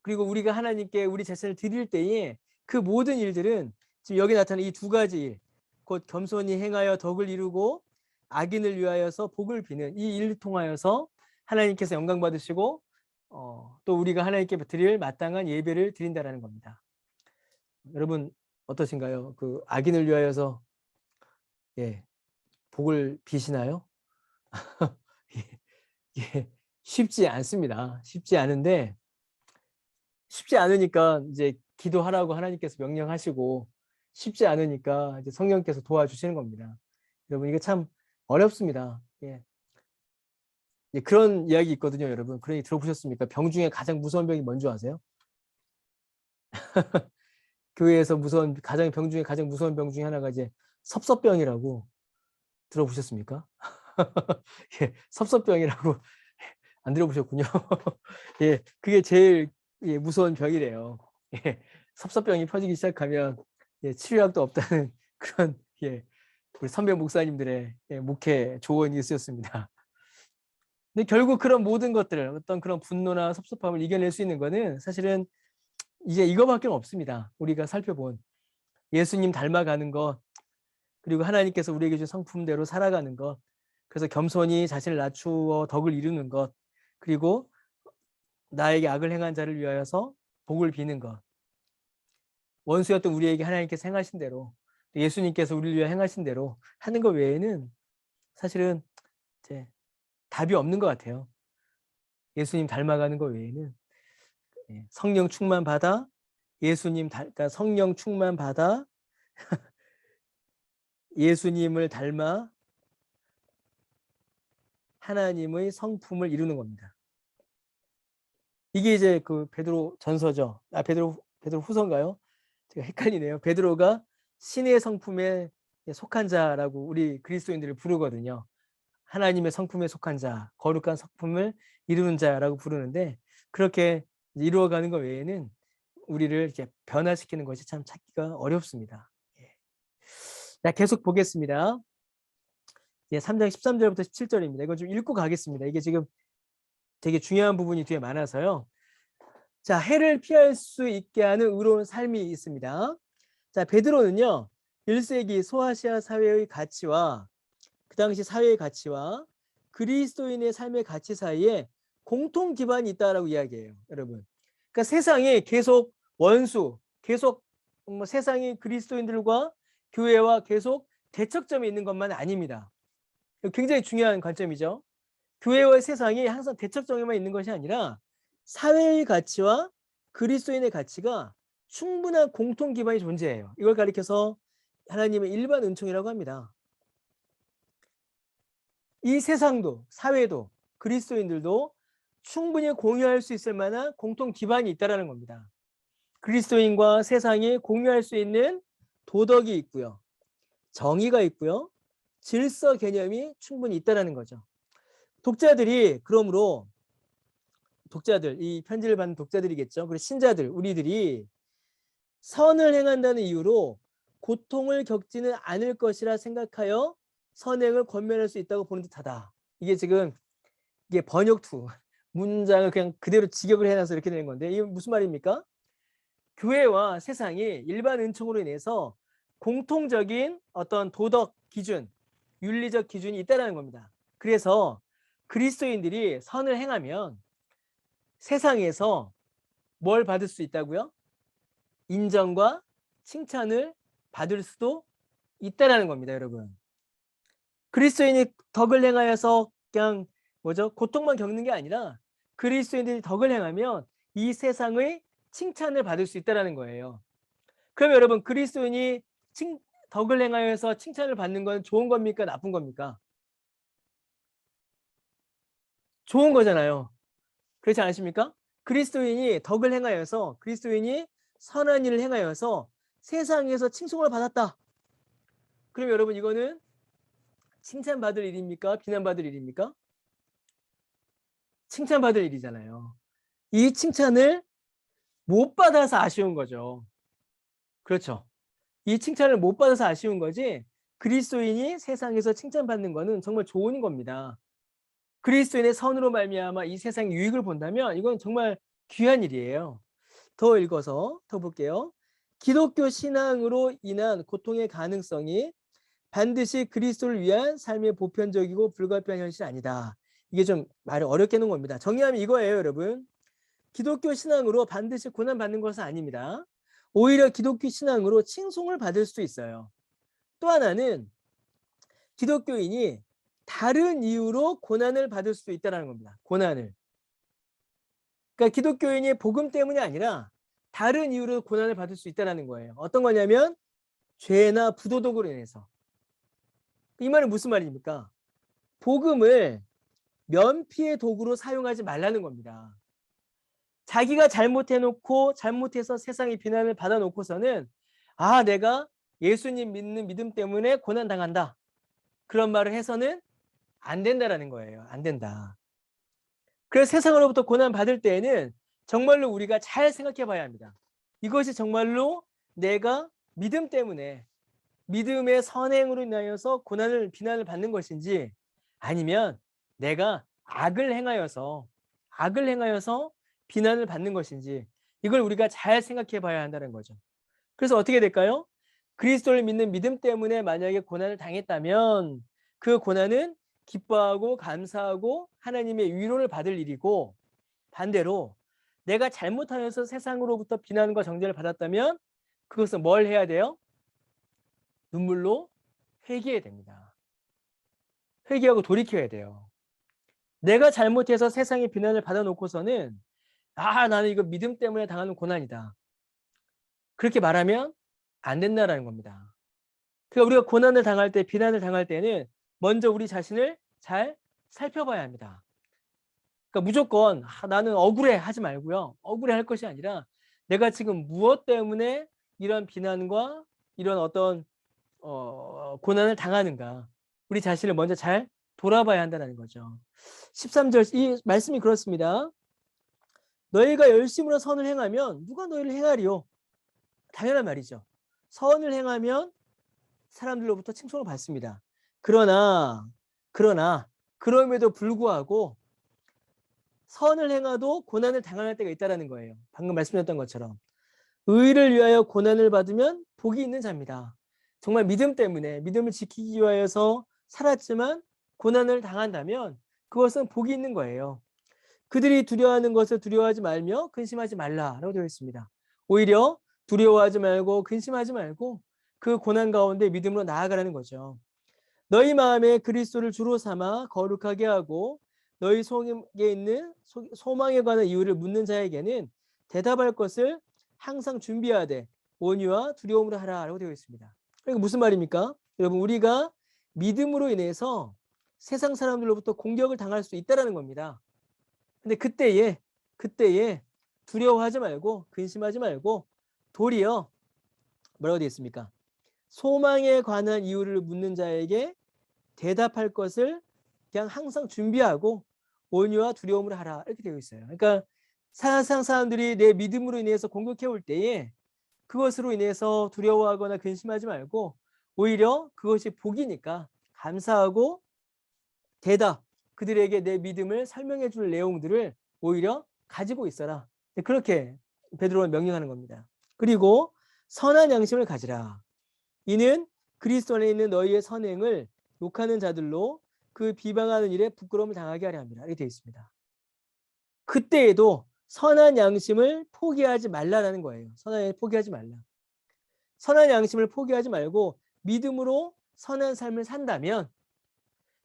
그리고 우리가 하나님께 우리 자신을 드릴 때에 그 모든 일들은 지금 여기 나타난 이 두 가지 일, 곧 겸손히 행하여 덕을 이루고 악인을 위하여서 복을 비는 이 일을 통하여서 하나님께서 영광 받으시고 또 우리가 하나님께 드릴 마땅한 예배를 드린다라는 겁니다. 여러분 어떠신가요? 그 악인을 위하여서 예, 복을 비시나요? 예, 쉽지 않습니다. 쉽지 않은데 쉽지 않으니까 이제 기도하라고 하나님께서 명령하시고 쉽지 않으니까 이제 성령께서 도와주시는 겁니다. 여러분 이게 참 어렵습니다. 예. 예, 그런 이야기 있거든요, 여러분. 그런 얘기 들어보셨습니까? 병 중에 가장 무서운 병이 뭔지 아세요? 교회에서 병 중에 가장 무서운 병 중에 하나가 이제 섭섭병이라고 들어보셨습니까? 예, 섭섭병이라고 안 들어보셨군요. 예, 그게 제일 예, 무서운 병이래요. 예, 섭섭병이 퍼지기 시작하면 예, 치료약도 없다는 그런 예, 우리 선배 목사님들의 예, 목회 조언이 있었습니다. 근데 결국 그런 모든 것들을 어떤 그런 분노나 섭섭함을 이겨낼 수 있는 거는 사실은 이제 이거밖에 없습니다. 우리가 살펴본 예수님 닮아가는 것, 그리고 하나님께서 우리에게 준 성품대로 살아가는 것, 그래서 겸손히 자신을 낮추어 덕을 이루는 것, 그리고 나에게 악을 행한 자를 위하여서 복을 비는 것. 원수였던 우리에게 하나님께서 행하신 대로, 예수님께서 우리를 위해 행하신 대로 하는 것 외에는 사실은 이제 답이 없는 것 같아요. 예수님 닮아가는 것 외에는 성령 충만 받아 그러니까 성령 충만 받아 예수님을 닮아 하나님의 성품을 이루는 겁니다. 이게 이제 그 베드로 전서죠. 베드로 후서인가요? 제가 헷갈리네요. 베드로가 신의 성품에 속한 자라고 우리 그리스도인들을 부르거든요. 하나님의 성품에 속한 자, 거룩한 성품을 이루는 자라고 부르는데 그렇게 이루어가는 것 외에는 우리를 이렇게 변화시키는 것이 참 찾기가 어렵습니다. 자, 계속 보겠습니다. 3장 13절부터 17절입니다. 이거 좀 읽고 가겠습니다. 이게 지금 되게 중요한 부분이 뒤에 많아서요. 자, 해를 피할 수 있게 하는 의로운 삶이 있습니다. 자, 베드로는요. 1세기 소아시아 사회의 가치와 그 당시 사회의 가치와 그리스도인의 삶의 가치 사이에 공통 기반이 있다라고 이야기해요, 여러분. 그러니까 세상이 계속 원수, 계속 뭐 세상이 그리스도인들과 교회와 계속 대척점에 있는 것만 아닙니다. 굉장히 중요한 관점이죠. 교회와 세상이 항상 대척점에만 있는 것이 아니라 사회의 가치와 그리스도인의 가치가 충분한 공통 기반이 존재해요. 이걸 가리켜서 하나님의 일반 은총이라고 합니다. 이 세상도 사회도 그리스도인들도 충분히 공유할 수 있을 만한 공통 기반이 있다는 겁니다. 그리스도인과 세상이 공유할 수 있는 도덕이 있고요. 정의가 있고요. 질서 개념이 충분히 있다는 거죠. 독자들이 그러므로 독자들, 이 편지를 받는 독자들이겠죠. 그리고 신자들, 우리들이 선을 행한다는 이유로 고통을 겪지는 않을 것이라 생각하여 선행을 권면할 수 있다고 보는 듯하다. 이게 지금 이게 번역투 문장을 그냥 그대로 직역을 해놔서 이렇게 되는 건데 이게 무슨 말입니까? 교회와 세상이 일반 은총으로 인해서 공통적인 어떤 도덕 기준, 윤리적 기준이 있다는 겁니다. 그래서 그리스도인들이 선을 행하면 세상에서 뭘 받을 수 있다고요? 인정과 칭찬을 받을 수도 있다는 겁니다, 여러분. 그리스도인이 덕을 행하여서 그냥 고통만 겪는 게 아니라 그리스도인들이 덕을 행하면 이 세상의 칭찬을 받을 수 있다는 거예요. 그럼 여러분 그리스도인이 덕을 행하여서 칭찬을 받는 건 좋은 겁니까? 나쁜 겁니까? 좋은 거잖아요. 그렇지 않으십니까? 그리스도인이 덕을 행하여서 그리스도인이 선한 일을 행하여서 세상에서 칭송을 받았다. 그럼 여러분 이거는 칭찬받을 일입니까? 비난받을 일입니까? 칭찬받을 일이잖아요. 이 칭찬을 못 받아서 아쉬운 거죠. 그렇죠. 이 칭찬을 못 받아서 아쉬운 거지 그리스도인이 세상에서 칭찬받는 거는 정말 좋은 겁니다. 그리스도인의 선으로 말미암아 이 세상의 유익을 본다면 이건 정말 귀한 일이에요. 더 읽어서 더 볼게요. 기독교 신앙으로 인한 고통의 가능성이 반드시 그리스도를 위한 삶의 보편적이고 불가피한 현실이 아니다. 이게 좀 말을 어렵게 놓은 겁니다. 정리하면 이거예요, 여러분. 기독교 신앙으로 반드시 고난받는 것은 아닙니다. 오히려 기독교 신앙으로 칭송을 받을 수도 있어요. 또 하나는 기독교인이 다른 이유로 고난을 받을 수도 있다는 겁니다. 고난을. 그러니까 기독교인이 복음 때문이 아니라 다른 이유로 고난을 받을 수 있다는 거예요. 어떤 거냐면 죄나 부도덕으로 인해서. 이 말은 무슨 말입니까? 복음을 면피의 도구로 사용하지 말라는 겁니다. 자기가 잘못해놓고 잘못해서 세상의 비난을 받아놓고서는 내가 예수님 믿는 믿음 때문에 고난당한다. 그런 말을 해서는 안 된다라는 거예요. 안 된다. 그래서 세상으로부터 고난받을 때에는 정말로 우리가 잘 생각해 봐야 합니다. 이것이 정말로 내가 믿음 때문에 믿음의 선행으로 인하여서 비난을 받는 것인지 아니면 내가 악을 행하여서 비난을 받는 것인지 이걸 우리가 잘 생각해 봐야 한다는 거죠. 그래서 어떻게 될까요? 그리스도를 믿는 믿음 때문에 만약에 고난을 당했다면 그 고난은 기뻐하고 감사하고 하나님의 위로를 받을 일이고 반대로 내가 잘못하여서 세상으로부터 비난과 정죄를 받았다면 그것은 뭘 해야 돼요? 눈물로 회개해야 됩니다. 회개하고 돌이켜야 돼요. 내가 잘못해서 세상의 비난을 받아놓고서는 나는 이거 믿음 때문에 당하는 고난이다. 그렇게 말하면 안 된다라는 겁니다. 그러니까 우리가 고난을 당할 때, 비난을 당할 때는 먼저 우리 자신을 잘 살펴봐야 합니다. 그러니까 무조건 나는 억울해 하지 말고요. 억울해 할 것이 아니라 내가 지금 무엇 때문에 이런 비난과 이런 어떤 고난을 당하는가. 우리 자신을 먼저 잘 돌아봐야 한다는 거죠. 13절 이 말씀이 그렇습니다. 너희가 열심으로 선을 행하면 누가 너희를 행하리요? 당연한 말이죠. 선을 행하면 사람들로부터 칭송을 받습니다. 그러나 그럼에도 불구하고 선을 행하도 고난을 당할 때가 있다는 거예요. 방금 말씀드렸던 것처럼 의를 위하여 고난을 받으면 복이 있는 자입니다. 정말 믿음 때문에 믿음을 지키기 위하여서 살았지만 고난을 당한다면 그것은 복이 있는 거예요. 그들이 두려워하는 것을 두려워하지 말며 근심하지 말라라고 되어 있습니다. 오히려 두려워하지 말고 근심하지 말고 그 고난 가운데 믿음으로 나아가라는 거죠. 너희 마음에 그리스도를 주로 삼아 거룩하게 하고 너희 속에 있는 소망에 관한 이유를 묻는 자에게는 대답할 것을 항상 준비하되 온유와 두려움으로 하라라고 되어 있습니다. 그러니까 무슨 말입니까? 여러분, 우리가 믿음으로 인해서 세상 사람들로부터 공격을 당할 수 있다라는 겁니다. 근데 그때에 두려워하지 말고 근심하지 말고 도리어 뭐라고 되어 있습니까? 소망에 관한 이유를 묻는 자에게 대답할 것을 그냥 항상 준비하고 온유와 두려움으로 하라 이렇게 되어 있어요. 그러니까 세상 사람들이 내 믿음으로 인해서 공격해 올 때에 그것으로 인해서 두려워하거나 근심하지 말고 오히려 그것이 복이니까 감사하고 그들에게 내 믿음을 설명해 줄 내용들을 오히려 가지고 있어라. 그렇게 베드로는 명령하는 겁니다. 그리고 선한 양심을 가지라. 이는 그리스도 안에 있는 너희의 선행을 욕하는 자들로 그 비방하는 일에 부끄러움을 당하게 하려 합니다. 이렇게 되어 있습니다. 그때에도 선한 양심을 포기하지 말라라는 거예요. 선한 양심을 포기하지 말라. 선한 양심을 포기하지 말고 믿음으로 선한 삶을 산다면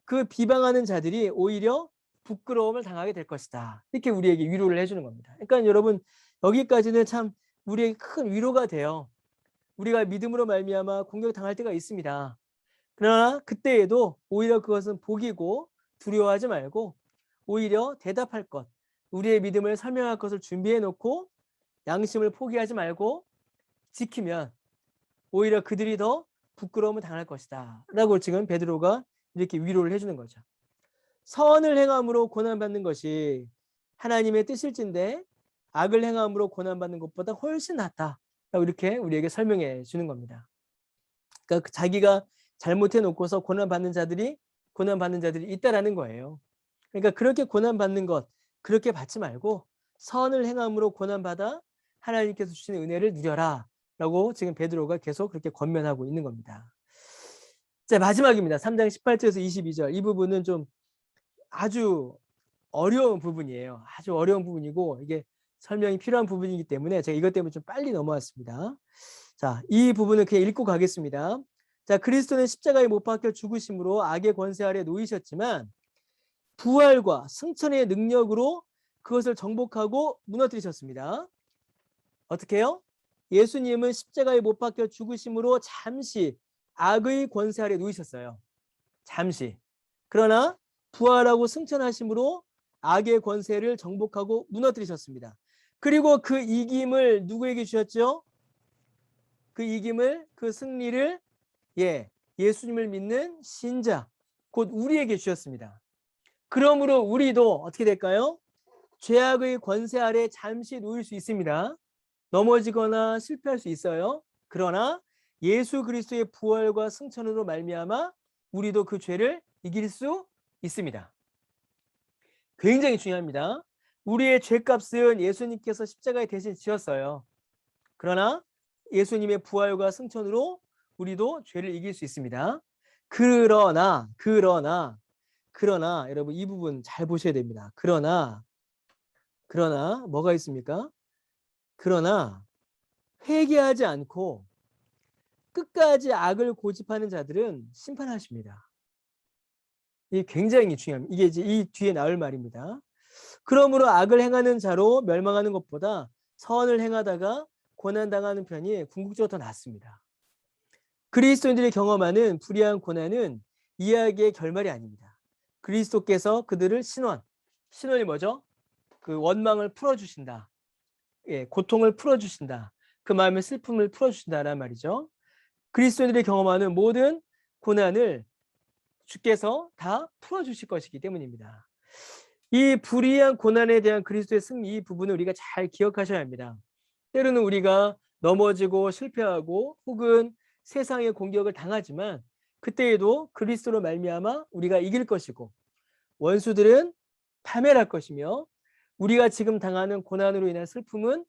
그 비방하는 자들이 오히려 부끄러움을 당하게 될 것이다. 이렇게 우리에게 위로를 해주는 겁니다. 그러니까 여러분, 여기까지는 참 우리에게 큰 위로가 돼요. 우리가 믿음으로 말미암아 공격당할 때가 있습니다. 그러나 그때에도 오히려 그것은 복이고 두려워하지 말고 오히려 대답할 것, 우리의 믿음을 설명할 것을 준비해 놓고 양심을 포기하지 말고 지키면 오히려 그들이 더 부끄러움을 당할 것이다 라고 지금 베드로가 이렇게 위로를 해주는 거죠. 선을 행함으로 고난받는 것이 하나님의 뜻일진데 악을 행함으로 고난받는 것보다 훨씬 낫다 라고 이렇게 우리에게 설명해 주는 겁니다. 그러니까 자기가 잘못해 놓고서 고난받는 자들이 있다라는 거예요. 그러니까 그렇게 고난받는 것 그렇게 받지 말고 선을 행함으로 고난받아 하나님께서 주시는 은혜를 누려라 라고 지금 베드로가 계속 그렇게 권면하고 있는 겁니다. 자, 마지막입니다. 3장 18절에서 22절. 이 부분은 좀 아주 어려운 부분이에요. 아주 어려운 부분이고 이게 설명이 필요한 부분이기 때문에 제가 이것 때문에 좀 빨리 넘어왔습니다. 자, 이 부분은 그냥 읽고 가겠습니다. 자, 그리스도는 십자가에 못 박혀 죽으심으로 악의 권세 아래 놓이셨지만 부활과 승천의 능력으로 그것을 정복하고 무너뜨리셨습니다. 어떻게 해요? 예수님은 십자가에 못 박혀 죽으심으로 잠시 악의 권세 아래 놓이셨어요. 잠시. 그러나 부활하고 승천하심으로 악의 권세를 정복하고 무너뜨리셨습니다. 그리고 그 이김을 누구에게 주셨죠? 그 이김을, 그 승리를 예수님을 믿는 신자, 곧 우리에게 주셨습니다. 그러므로 우리도 어떻게 될까요? 죄악의 권세 아래 잠시 놓일 수 있습니다. 넘어지거나 실패할 수 있어요. 그러나 예수 그리스도의 부활과 승천으로 말미암아 우리도 그 죄를 이길 수 있습니다. 굉장히 중요합니다. 우리의 죄값은 예수님께서 십자가에 대신 지었어요. 그러나 예수님의 부활과 승천으로 우리도 죄를 이길 수 있습니다. 그러나 여러분 이 부분 잘 보셔야 됩니다. 그러나 뭐가 있습니까? 그러나 회개하지 않고 끝까지 악을 고집하는 자들은 심판하십니다. 이게 굉장히 중요합니다. 이게 이제 이 뒤에 나올 말입니다. 그러므로 악을 행하는 자로 멸망하는 것보다 선을 행하다가 고난당하는 편이 궁극적으로 더 낫습니다. 그리스도인들이 경험하는 불의한 고난은 이야기의 결말이 아닙니다. 그리스도께서 그들을 신원이 뭐죠? 그 원망을 풀어주신다. 고통을 풀어주신다. 그 마음의 슬픔을 풀어주신다라는 말이죠. 그리스도인들이 경험하는 모든 고난을 주께서 다 풀어주실 것이기 때문입니다. 이 불의한 고난에 대한 그리스도의 승리 이 부분을 우리가 잘 기억하셔야 합니다. 때로는 우리가 넘어지고 실패하고 혹은 세상의 공격을 당하지만 그때에도 그리스도로 말미암아 우리가 이길 것이고 원수들은 파멸할 것이며 우리가 지금 당하는 고난으로 인한 슬픔은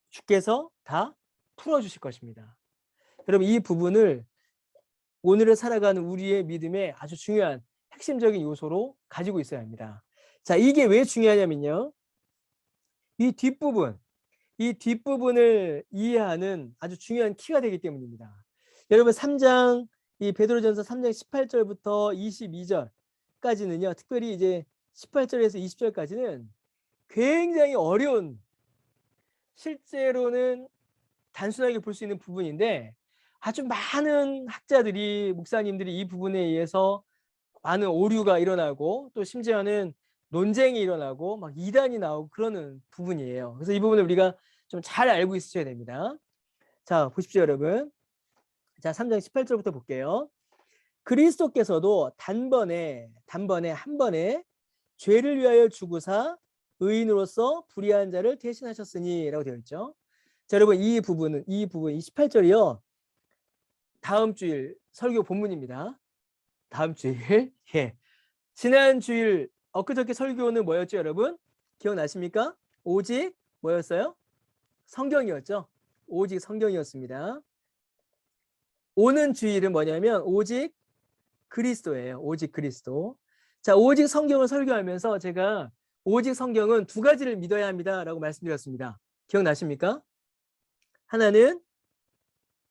주께서 다 풀어주실 것입니다. 여러분 이 부분을 오늘을 살아가는 우리의 믿음의 아주 중요한 핵심적인 요소로 가지고 있어야 합니다. 자, 이게 왜 중요하냐면요. 이 뒷부분을 이해하는 아주 중요한 키가 되기 때문입니다. 여러분 3장 이 베드로전서 3장 18절부터 22절까지는요. 특별히 이제 18절에서 20절까지는 굉장히 어려운, 실제로는 단순하게 볼 수 있는 부분인데 아주 많은 학자들이, 목사님들이 이 부분에 의해서 많은 오류가 일어나고 또 심지어는 논쟁이 일어나고 막 이단이 나오고 그러는 부분이에요. 그래서 이 부분을 우리가 좀 잘 알고 있으셔야 됩니다. 자, 보십시오, 여러분. 자, 3장 18절부터 볼게요. 그리스도께서도 단번에 한 번에 죄를 위하여 죽으사 의인으로서 불의한 자를 대신하셨으니라고 되어 있죠. 자, 여러분 이 부분 28절이요. 다음 주일 설교 본문입니다. 다음 주일. 예. 지난 주일 엊그저께 설교는 뭐였죠, 여러분? 기억나십니까? 오직 뭐였어요? 성경이었죠. 오직 성경이었습니다. 오는 주일은 뭐냐면 오직 그리스도예요. 오직 그리스도. 자, 오직 성경을 설교하면서 제가 오직 성경은 두 가지를 믿어야 합니다라고 말씀드렸습니다. 기억나십니까? 하나는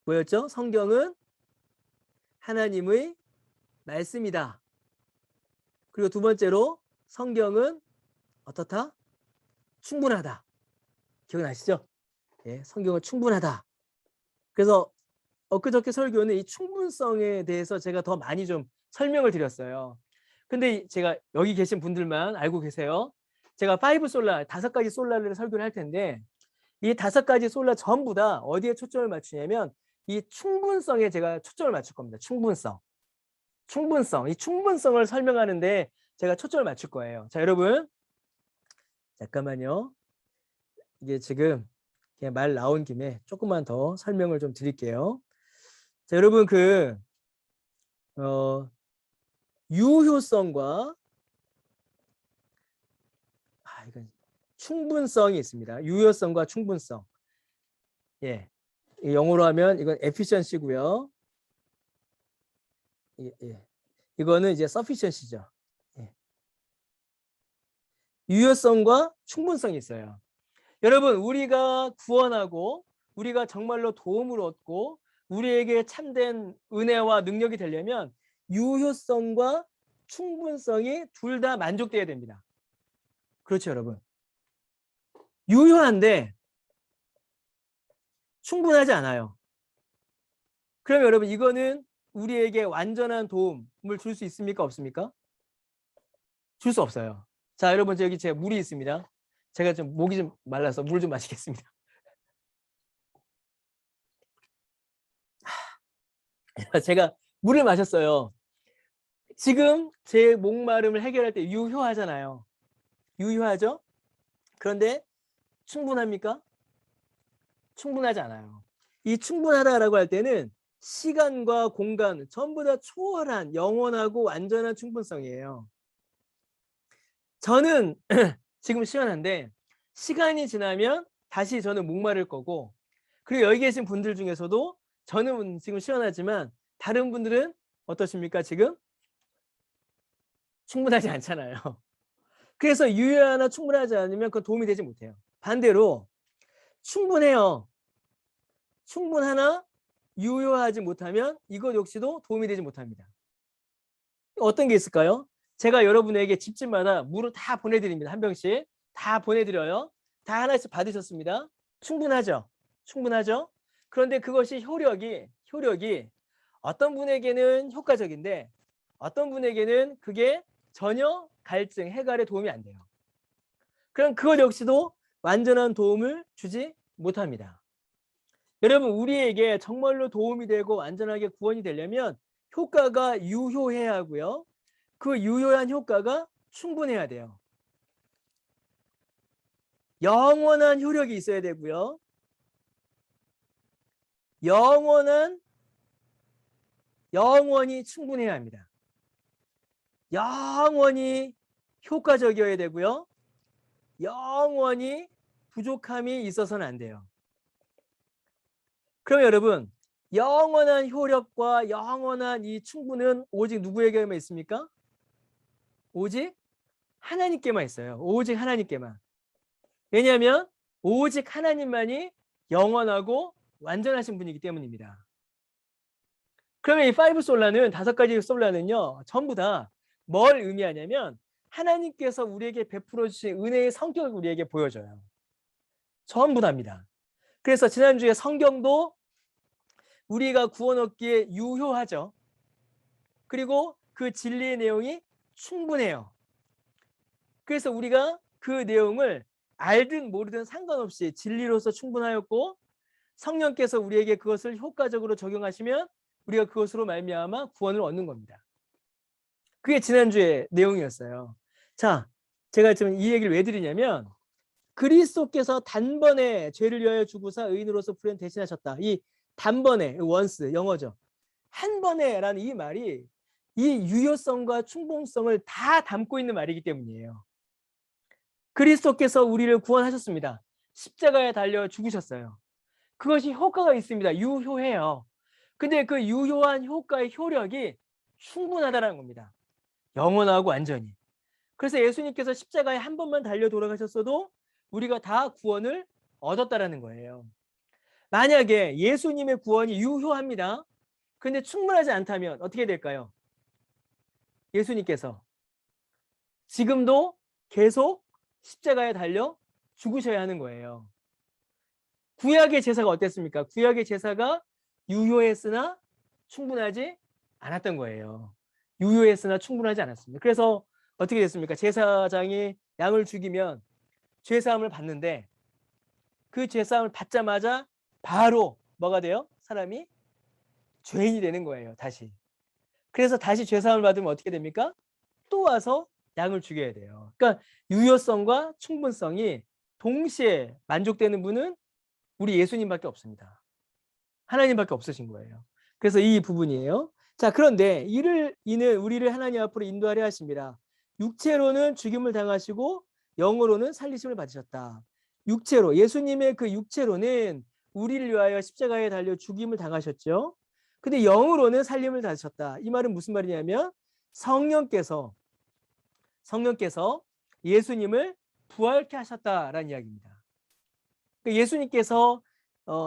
뭐였죠? 성경은 하나님의 말씀이다. 그리고 두 번째로 성경은 어떻다? 충분하다. 기억나시죠? 예, 성경은 충분하다. 그래서 엊그저께 설교는 이 충분성에 대해서 제가 더 많이 좀 설명을 드렸어요. 근데 제가 여기 계신 분들만 알고 계세요. 제가 5솔라, 5가지 솔라를 설교를 할 텐데 이 5가지 솔라 전부 다 어디에 초점을 맞추냐면 이 충분성에 제가 초점을 맞출 겁니다. 충분성. 이 충분성을 설명하는데 제가 초점을 맞출 거예요. 자, 여러분 잠깐만요. 이게 지금 그냥 말 나온 김에 조금만 더 설명을 좀 드릴게요. 자, 여러분 유효성과 이건 충분성이 있습니다. 유효성과 충분성. 예. 영어로 하면 이건 efficiency고요. 예. 이거는 이제 sufficiency죠. 예. 유효성과 충분성이 있어요. 여러분, 우리가 구원하고 우리가 정말로 도움을 얻고 우리에게 참된 은혜와 능력이 되려면 유효성과 충분성이 둘 다 만족돼야 됩니다. 그렇죠, 여러분. 유효한데 충분하지 않아요. 그럼 여러분 이거는 우리에게 완전한 도움을 줄 수 있습니까? 없습니까? 줄 수 없어요. 자, 여러분 여기 제 물이 있습니다. 제가 좀 목이 좀 말라서 물 좀 마시겠습니다. 제가 물을 마셨어요. 지금 제 목마름을 해결할 때 유효하잖아요. 유효하죠? 그런데 충분합니까? 충분하지 않아요. 이 충분하다라고 할 때는 시간과 공간 전부 다 초월한 영원하고 완전한 충분성이에요. 저는 지금 시원한데 시간이 지나면 다시 저는 목마를 거고, 그리고 여기 계신 분들 중에서도 저는 지금 시원하지만 다른 분들은 어떠십니까? 지금 충분하지 않잖아요. 그래서 유효하나 충분하지 않으면 그건 도움이 되지 못해요. 반대로 충분해요. 충분하나 유효하지 못하면 이것 역시도 도움이 되지 못합니다. 어떤 게 있을까요? 제가 여러분에게 집집마다 물을 다 보내드립니다. 한 병씩 다 보내드려요. 다 하나씩 받으셨습니다. 충분하죠? 충분하죠? 그런데 그것이 효력이 어떤 분에게는 효과적인데 어떤 분에게는 그게 전혀 갈증, 해갈에 도움이 안 돼요. 그럼 그것 역시도 완전한 도움을 주지 못합니다. 여러분, 우리에게 정말로 도움이 되고 완전하게 구원이 되려면 효과가 유효해야 하고요. 그 유효한 효과가 충분해야 돼요. 영원한 효력이 있어야 되고요. 영원히 충분해야 합니다. 영원히 효과적이어야 되고요. 영원히 부족함이 있어서는 안 돼요. 그럼 여러분, 영원한 효력과 영원한 이 충분은 오직 누구에게만 있습니까? 오직 하나님께만 있어요. 오직 하나님께만. 왜냐하면 오직 하나님만이 영원하고 완전하신 분이기 때문입니다. 그러면 이 5솔라는 5가지 솔라는요, 전부 다 뭘 의미하냐면 하나님께서 우리에게 베풀어 주신 은혜의 성격을 우리에게 보여줘요. 전부 다입니다. 그래서 지난주에 성경도 우리가 구원 얻기에 유효하죠. 그리고 그 진리의 내용이 충분해요. 그래서 우리가 그 내용을 알든 모르든 상관없이 진리로서 충분하였고, 성령께서 우리에게 그것을 효과적으로 적용하시면 우리가 그것으로 말미암아 구원을 얻는 겁니다. 그게 지난주의 내용이었어요. 자, 제가 지금 이 얘기를 왜 드리냐면, 그리스도께서 단번에 죄를 위하여 죽으사 의인으로서 불행 대신하셨다. 이 단번에, once 영어죠. 한 번에라는 이 말이 이 유효성과 충분성을 다 담고 있는 말이기 때문이에요. 그리스도께서 우리를 구원하셨습니다. 십자가에 달려 죽으셨어요. 그것이 효과가 있습니다. 유효해요. 근데 그 유효한 효과의 효력이 충분하다는 겁니다. 영원하고 완전히. 그래서 예수님께서 십자가에 한 번만 달려 돌아가셨어도 우리가 다 구원을 얻었다라는 거예요. 만약에 예수님의 구원이 유효합니다. 근데 충분하지 않다면 어떻게 될까요? 예수님께서 지금도 계속 십자가에 달려 죽으셔야 하는 거예요. 구약의 제사가 어땠습니까? 구약의 제사가 유효했으나 충분하지 않았던 거예요. 유효했으나 충분하지 않았습니다. 그래서 어떻게 됐습니까? 제사장이 양을 죽이면 죄사함을 받는데, 그 죄사함을 받자마자 바로 뭐가 돼요? 사람이 죄인이 되는 거예요. 다시. 그래서 다시 죄사함을 받으면 어떻게 됩니까? 또 와서 양을 죽여야 돼요. 그러니까 유효성과 충분성이 동시에 만족되는 분은 우리 예수님밖에 없습니다. 하나님밖에 없으신 거예요. 그래서 이 부분이에요. 자, 그런데 이는 우리를 하나님 앞으로 인도하려 하십니다. 육체로는 죽임을 당하시고 영으로는 살리심을 받으셨다. 육체로, 예수님의 그 육체로는 우리를 위하여 십자가에 달려 죽임을 당하셨죠. 근데 영으로는 살림을 받으셨다. 이 말은 무슨 말이냐면 성령께서 예수님을 부활케 하셨다라는 이야기입니다. 예수님께서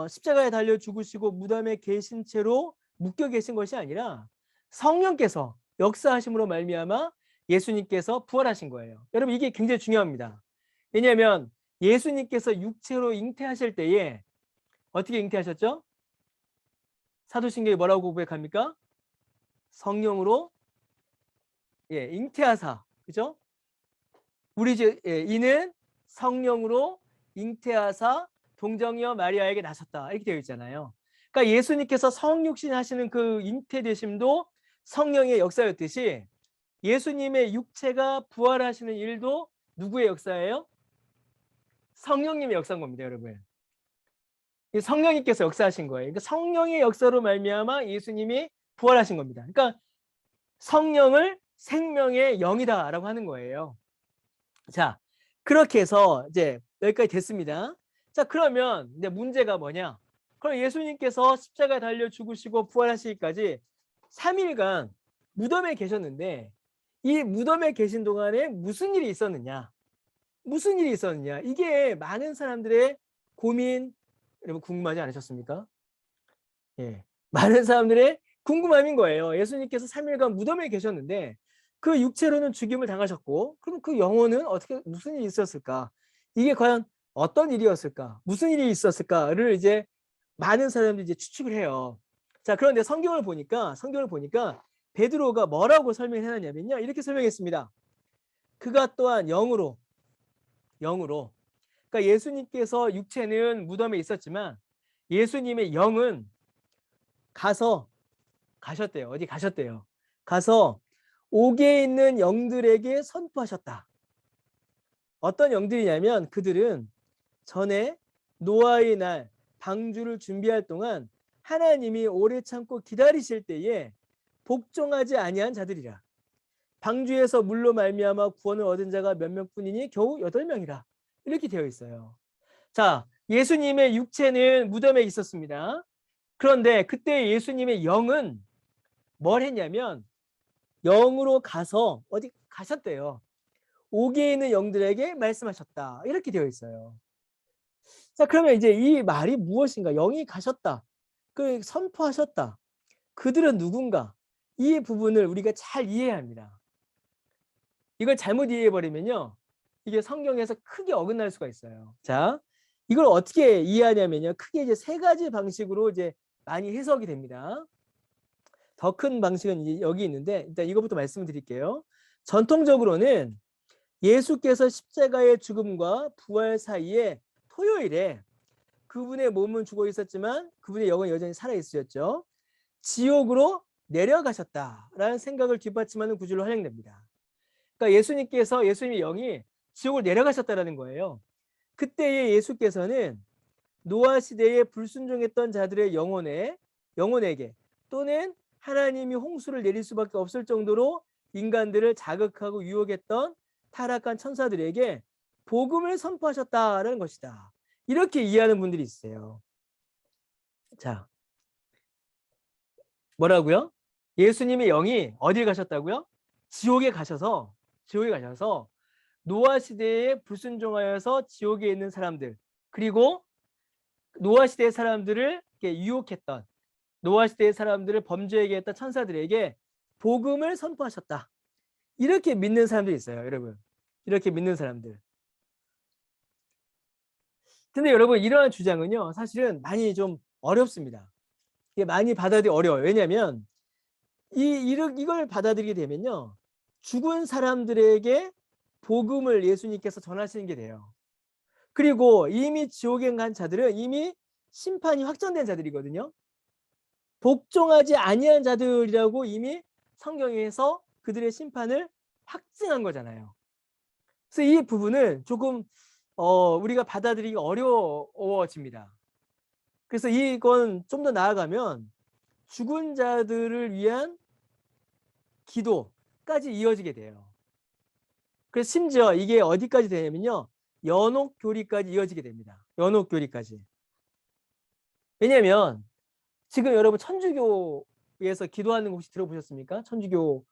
십자가에 달려 죽으시고 무덤에 계신 채로 묶여 계신 것이 아니라 성령께서 역사하심으로 말미암아 예수님께서 부활하신 거예요. 여러분, 이게 굉장히 중요합니다. 왜냐하면 예수님께서 육체로 잉태하실 때에 어떻게 잉태하셨죠? 사도신경이 뭐라고 고백합니까? 성령으로 잉태하사, 그죠? 이는 성령으로 잉태하사 동정녀 마리아에게 나셨다, 이렇게 되어 있잖아요. 그러니까 예수님께서 성육신 하시는 그 잉태되심도 성령의 역사였듯이 예수님의 육체가 부활하시는 일도 누구의 역사예요? 성령님의 역사인 겁니다, 여러분. 성령님께서 역사하신 거예요. 그러니까 성령의 역사로 말미암아 예수님이 부활하신 겁니다. 그러니까 성령을 생명의 영이다라고 하는 거예요. 자, 그렇게 해서 이제 여기까지 됐습니다. 자, 그러면 이제 문제가 뭐냐? 그럼 예수님께서 십자가에 달려 죽으시고 부활하시기까지 3일간 무덤에 계셨는데, 이 무덤에 계신 동안에 무슨 일이 있었느냐? 무슨 일이 있었느냐? 이게 많은 사람들의 고민, 여러분 궁금하지 않으셨습니까? 예, 많은 사람들의 궁금함인 거예요. 예수님께서 3일간 무덤에 계셨는데 그 육체로는 죽임을 당하셨고, 그럼 그 영혼은 어떻게, 무슨 일이 있었을까? 이게 과연 어떤 일이었을까? 무슨 일이 있었을까를 이제 많은 사람들이 이제 추측을 해요. 자, 그런데 성경을 보니까 베드로가 뭐라고 설명해놨냐면요, 이렇게 설명했습니다. 그가 또한 영으로, 그러니까 예수님께서 육체는 무덤에 있었지만 예수님의 영은 가셨대요. 어디 가셨대요? 가서 옥에 있는 영들에게 선포하셨다. 어떤 영들이냐면 그들은 전에 노아의 날 방주를 준비할 동안 하나님이 오래 참고 기다리실 때에 복종하지 아니한 자들이라. 방주에서 물로 말미암아 구원을 얻은 자가 몇 명뿐이니 겨우 8명이라. 이렇게 되어 있어요. 자, 예수님의 육체는 무덤에 있었습니다. 그런데 그때 예수님의 영은 뭘 했냐면 영으로 가서 어디 가셨대요. 옥에 있는 영들에게 말씀하셨다. 이렇게 되어 있어요. 자, 그러면 이제 이 말이 무엇인가? 영이 가셨다. 그 선포하셨다. 그들은 누군가? 이 부분을 우리가 잘 이해해야 합니다. 이걸 잘못 이해해버리면요, 이게 성경에서 크게 어긋날 수가 있어요. 자, 이걸 어떻게 이해하냐면요, 크게 이제 세 가지 방식으로 이제 많이 해석이 됩니다. 더 큰 방식은 이제 여기 있는데, 일단 이것부터 말씀을 드릴게요. 전통적으로는 예수께서 십자가의 죽음과 부활 사이에 토요일에 그분의 몸은 죽어 있었지만 그분의 영은 여전히 살아 있으셨죠. 지옥으로 내려가셨다라는 생각을 뒷받침하는 구절로 활용됩니다. 그러니까 예수님의 영이 지옥을 내려가셨다라는 거예요. 그때의 예수께서는 노아 시대에 불순종했던 자들의 영혼에게 또는 하나님이 홍수를 내릴 수밖에 없을 정도로 인간들을 자극하고 유혹했던 타락한 천사들에게 복음을 선포하셨다라는 것이다. 이렇게 이해하는 분들이 있어요. 자, 뭐라고요? 예수님의 영이 어딜 가셨다고요? 지옥에 가셔서 노아 시대에 불순종하여서 지옥에 있는 사람들, 그리고 노아 시대의 사람들을 유혹했던, 노아 시대의 사람들을 범죄하게 했던 천사들에게 복음을 선포하셨다. 이렇게 믿는 사람들이 있어요, 여러분. 이렇게 믿는 사람들. 근데 여러분, 이러한 주장은요, 사실은 많이 좀 어렵습니다. 이게 많이 받아들이기 어려워요. 왜냐하면 이걸 받아들이게 되면요, 죽은 사람들에게 복음을 예수님께서 전하시는 게 돼요. 그리고 이미 지옥에 간 자들은 이미 심판이 확정된 자들이거든요. 복종하지 아니한 자들이라고 이미 성경에서 그들의 심판을 확증한 거잖아요. 그래서 이 부분은 조금 우리가 받아들이기 어려워집니다. 그래서 이건 좀 더 나아가면 죽은 자들을 위한 기도까지 이어지게 돼요. 그래서 심지어 이게 어디까지 되냐면요, 연옥교리까지 이어지게 됩니다. 연옥교리까지. 왜냐하면 지금 여러분 천주교에서 기도하는 거 혹시 들어보셨습니까? 천주교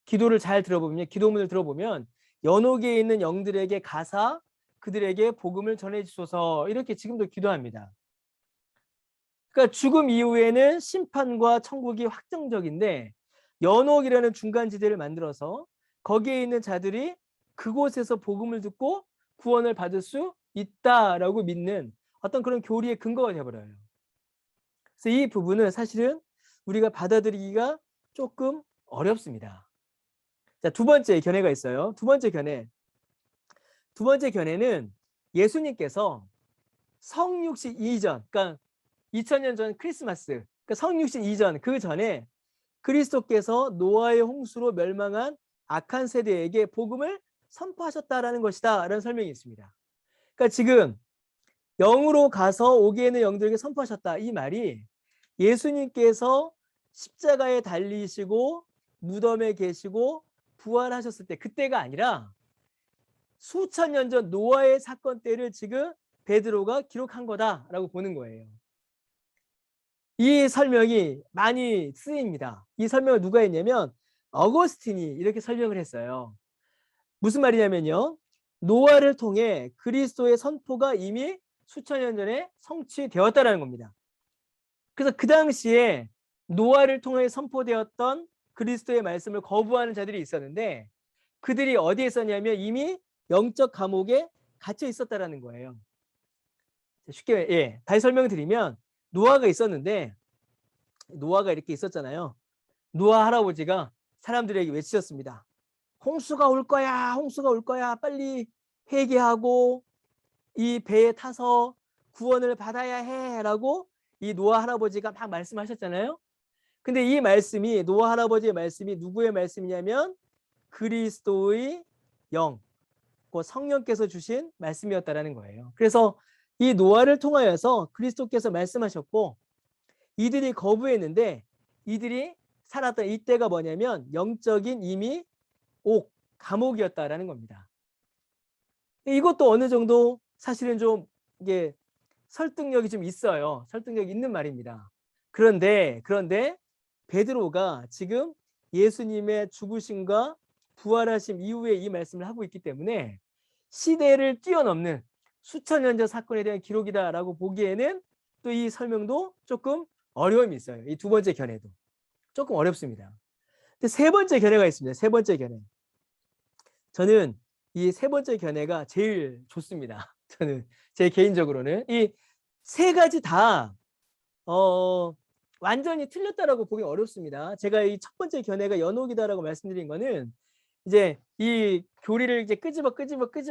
기도를 잘 들어보면, 기도문을 들어보면 연옥에 있는 영들에게 가사 그들에게 복음을 전해주소서 이렇게 지금도 기도합니다. 그러니까 죽음 이후에는 심판과 천국이 확정적인데 연옥이라는 중간지대를 만들어서 거기에 있는 자들이 그곳에서 복음을 듣고 구원을 받을 수 있다라고 믿는 어떤 그런 교리의 근거가 되어버려요. 그래서 이 부분은 사실은 우리가 받아들이기가 조금 어렵습니다. 자, 두 번째 견해가 있어요. 두 번째 견해는 예수님께서 성육신 이전, 그러니까 2000년 전 크리스마스, 그러니까 성육신 이전, 그 전에 그리스도께서 노아의 홍수로 멸망한 악한 세대에게 복음을 선포하셨다라는 것이다 라는 설명이 있습니다. 그러니까 지금 영으로 가서 옥에 있는 영들에게 선포하셨다, 이 말이 예수님께서 십자가에 달리시고 무덤에 계시고 부활하셨을 때, 그때가 아니라 수천 년 전 노아의 사건 때를 지금 베드로가 기록한 거다라고 보는 거예요. 이 설명이 많이 쓰입니다. 이 설명을 누가 했냐면 어거스틴이 이렇게 설명을 했어요. 무슨 말이냐면요, 노아를 통해 그리스도의 선포가 이미 수천 년 전에 성취되었다는 겁니다. 그래서 그 당시에 노아를 통해 선포되었던 그리스도의 말씀을 거부하는 자들이 있었는데 그들이 어디에 있었냐면 이미 영적 감옥에 갇혀 있었다는 거예요. 쉽게 다시 설명드리면 노아가 있었는데, 노아가 이렇게 있었잖아요. 노아 할아버지가 사람들에게 외치셨습니다. 홍수가 올 거야, 홍수가 올 거야, 빨리 회개하고 이 배에 타서 구원을 받아야 해 라고 이 노아 할아버지가 막 말씀하셨잖아요. 근데 이 말씀이, 노아 할아버지의 말씀이 누구의 말씀이냐면 그리스도의 영, 그 성령께서 주신 말씀이었다라는 거예요. 그래서 이 노아를 통하여서 그리스도께서 말씀하셨고 이들이 거부했는데 이들이 살았던 이때가 뭐냐면 영적인 이미 감옥이었다라는 겁니다. 이것도 어느 정도 사실은 좀 이게 설득력이 좀 있어요. 설득력이 있는 말입니다. 그런데 베드로가 지금 예수님의 죽으심과 부활하심 이후에 이 말씀을 하고 있기 때문에 시대를 뛰어넘는 수천 년 전 사건에 대한 기록이다라고 보기에는 또 이 설명도 조금 어려움이 있어요. 이 두 번째 견해도 조금 어렵습니다. 근데 세 번째 견해가 있습니다. 세 번째 견해. 저는 이 세 번째 견해가 제일 좋습니다. 저는 제 개인적으로는 이 세 가지 다 완전히 틀렸다라고 보기 어렵습니다. 제가 이 첫 번째 견해가 연옥이다라고 말씀드린 거는 이제 이 교리를 이제 끄집어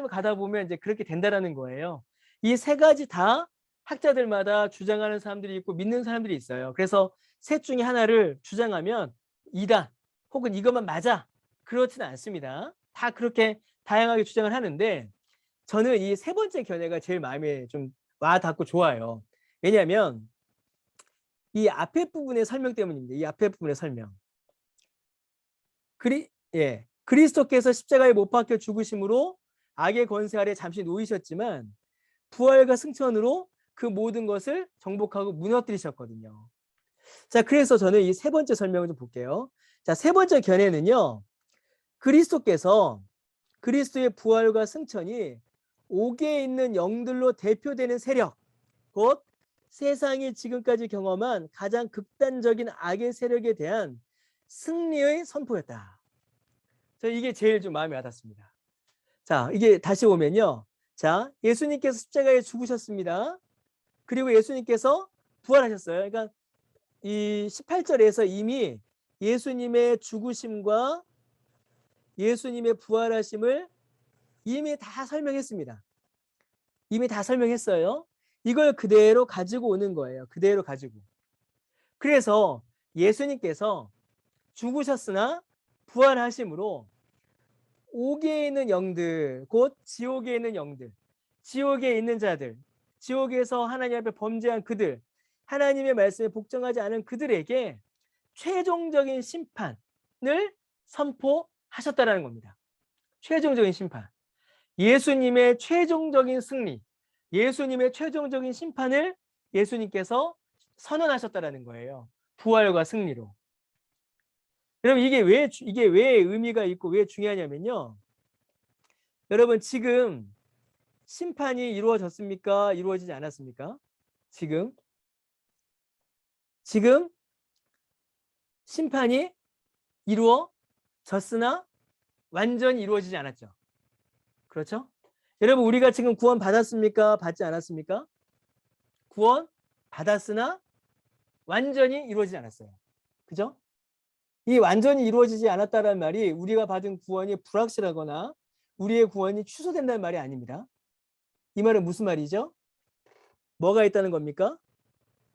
가다 보면 이제 그렇게 된다라는 거예요. 이 세 가지 다 학자들마다 주장하는 사람들이 있고 믿는 사람들이 있어요. 그래서 셋 중에 하나를 주장하면 이다 혹은 이것만 맞아 그렇지는 않습니다. 다 그렇게 다양하게 주장을 하는데 저는 이 세 번째 견해가 제일 마음에 좀 와닿고 좋아요. 왜냐하면 이 앞에 부분의 설명 때문입니다. 이 앞에 부분의 설명. 그리스도께서 십자가에 못 박혀 죽으심으로 악의 권세 아래 잠시 놓이셨지만 부활과 승천으로 그 모든 것을 정복하고 무너뜨리셨거든요. 자, 그래서 저는 이 세 번째 설명을 좀 볼게요. 자, 세 번째 견해는요. 그리스도께서 그리스도의 부활과 승천이 옥에 있는 영들로 대표되는 세력, 곧 세상이 지금까지 경험한 가장 극단적인 악의 세력에 대한 승리의 선포였다. 저 이게 제일 좀 마음에 와닿습니다. 자, 이게 다시 오면요. 자, 예수님께서 십자가에 죽으셨습니다. 그리고 예수님께서 부활하셨어요. 그러니까 이 18절에서 이미 예수님의 죽으심과 예수님의 부활하심을 이미 다 설명했습니다. 이미 다 설명했어요. 이걸 그대로 가지고 오는 거예요. 그대로 가지고. 그래서 예수님께서 죽으셨으나 부활하심으로 옥에 있는 영들, 곧 지옥에 있는 영들, 지옥에 있는 자들, 지옥에서 하나님 앞에 범죄한 그들, 하나님의 말씀에 복종하지 않은 그들에게 최종적인 심판을 선포하셨다는 겁니다. 최종적인 심판. 예수님의 최종적인 승리, 예수님의 최종적인 심판을 예수님께서 선언하셨다는 거예요. 부활과 승리로. 여러분 이게 왜 의미가 있고 왜 중요하냐면요. 여러분 지금 심판이 이루어졌습니까? 이루어지지 않았습니까? 지금 심판이 이루어졌으나 완전히 이루어지지 않았죠. 그렇죠? 여러분 우리가 지금 구원 받았습니까? 받지 않았습니까? 구원 받았으나 완전히 이루어지지 않았어요. 그죠? 이 완전히 이루어지지 않았다는 말이 우리가 받은 구원이 불확실하거나 우리의 구원이 취소된다는 말이 아닙니다. 이 말은 무슨 말이죠? 뭐가 있다는 겁니까?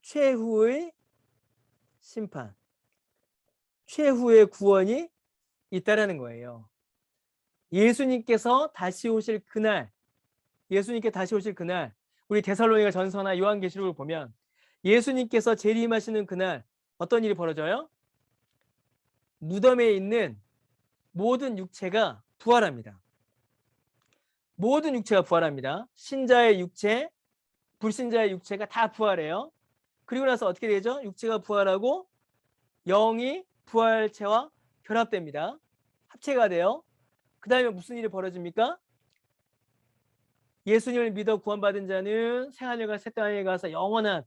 최후의 심판, 최후의 구원이 있다라는 거예요. 예수님께서 다시 오실 그날, 우리 데살로니가 전서나 요한계시록을 보면 예수님께서 재림하시는 그날 어떤 일이 벌어져요? 무덤에 있는 모든 육체가 부활합니다. 모든 육체가 부활합니다. 신자의 육체, 불신자의 육체가 다 부활해요. 그리고 나서 어떻게 되죠? 육체가 부활하고 영이 부활체와 결합됩니다. 합체가 돼요. 그 다음에 무슨 일이 벌어집니까? 예수님을 믿어 구원받은 자는 새하늘과 새 땅에 가서 영원한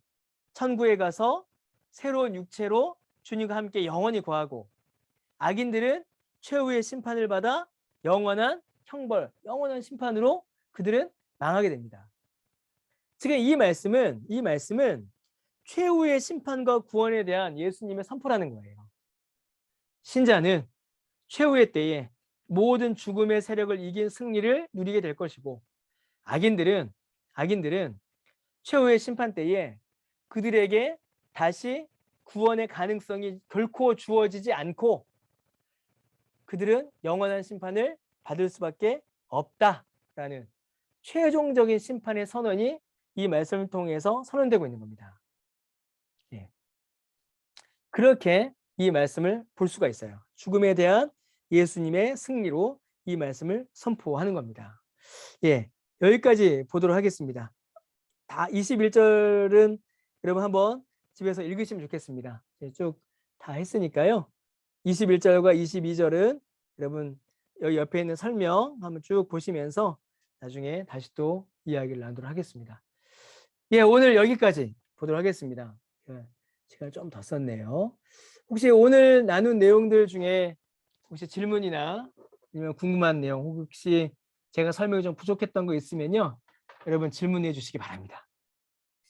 천국에 가서 새로운 육체로 주님과 함께 영원히 거하고, 악인들은 최후의 심판을 받아 영원한 형벌, 영원한 심판으로 그들은 망하게 됩니다. 지금 이 말씀은 최후의 심판과 구원에 대한 예수님의 선포라는 거예요. 신자는 최후의 때에 모든 죽음의 세력을 이긴 승리를 누리게 될 것이고, 악인들은 최후의 심판 때에 그들에게 다시 구원의 가능성이 결코 주어지지 않고 그들은 영원한 심판을 받을 수밖에 없다라는 최종적인 심판의 선언이 이 말씀을 통해서 선언되고 있는 겁니다. 예. 그렇게 이 말씀을 볼 수가 있어요. 죽음에 대한 예수님의 승리로 이 말씀을 선포하는 겁니다. 예, 여기까지 보도록 하겠습니다. 다 21절은 여러분 한번 집에서 읽으시면 좋겠습니다. 쭉 다 했으니까요. 21절과 22절은 여러분 여기 옆에 있는 설명 한번 쭉 보시면서 나중에 다시 또 이야기를 나누도록 하겠습니다. 예, 오늘 여기까지 보도록 하겠습니다. 예, 시간을 좀 더 썼네요. 혹시 오늘 나눈 내용들 중에 혹시 질문이나 아니면 궁금한 내용, 혹시 제가 설명이 좀 부족했던 거 있으면요, 여러분 질문해 주시기 바랍니다.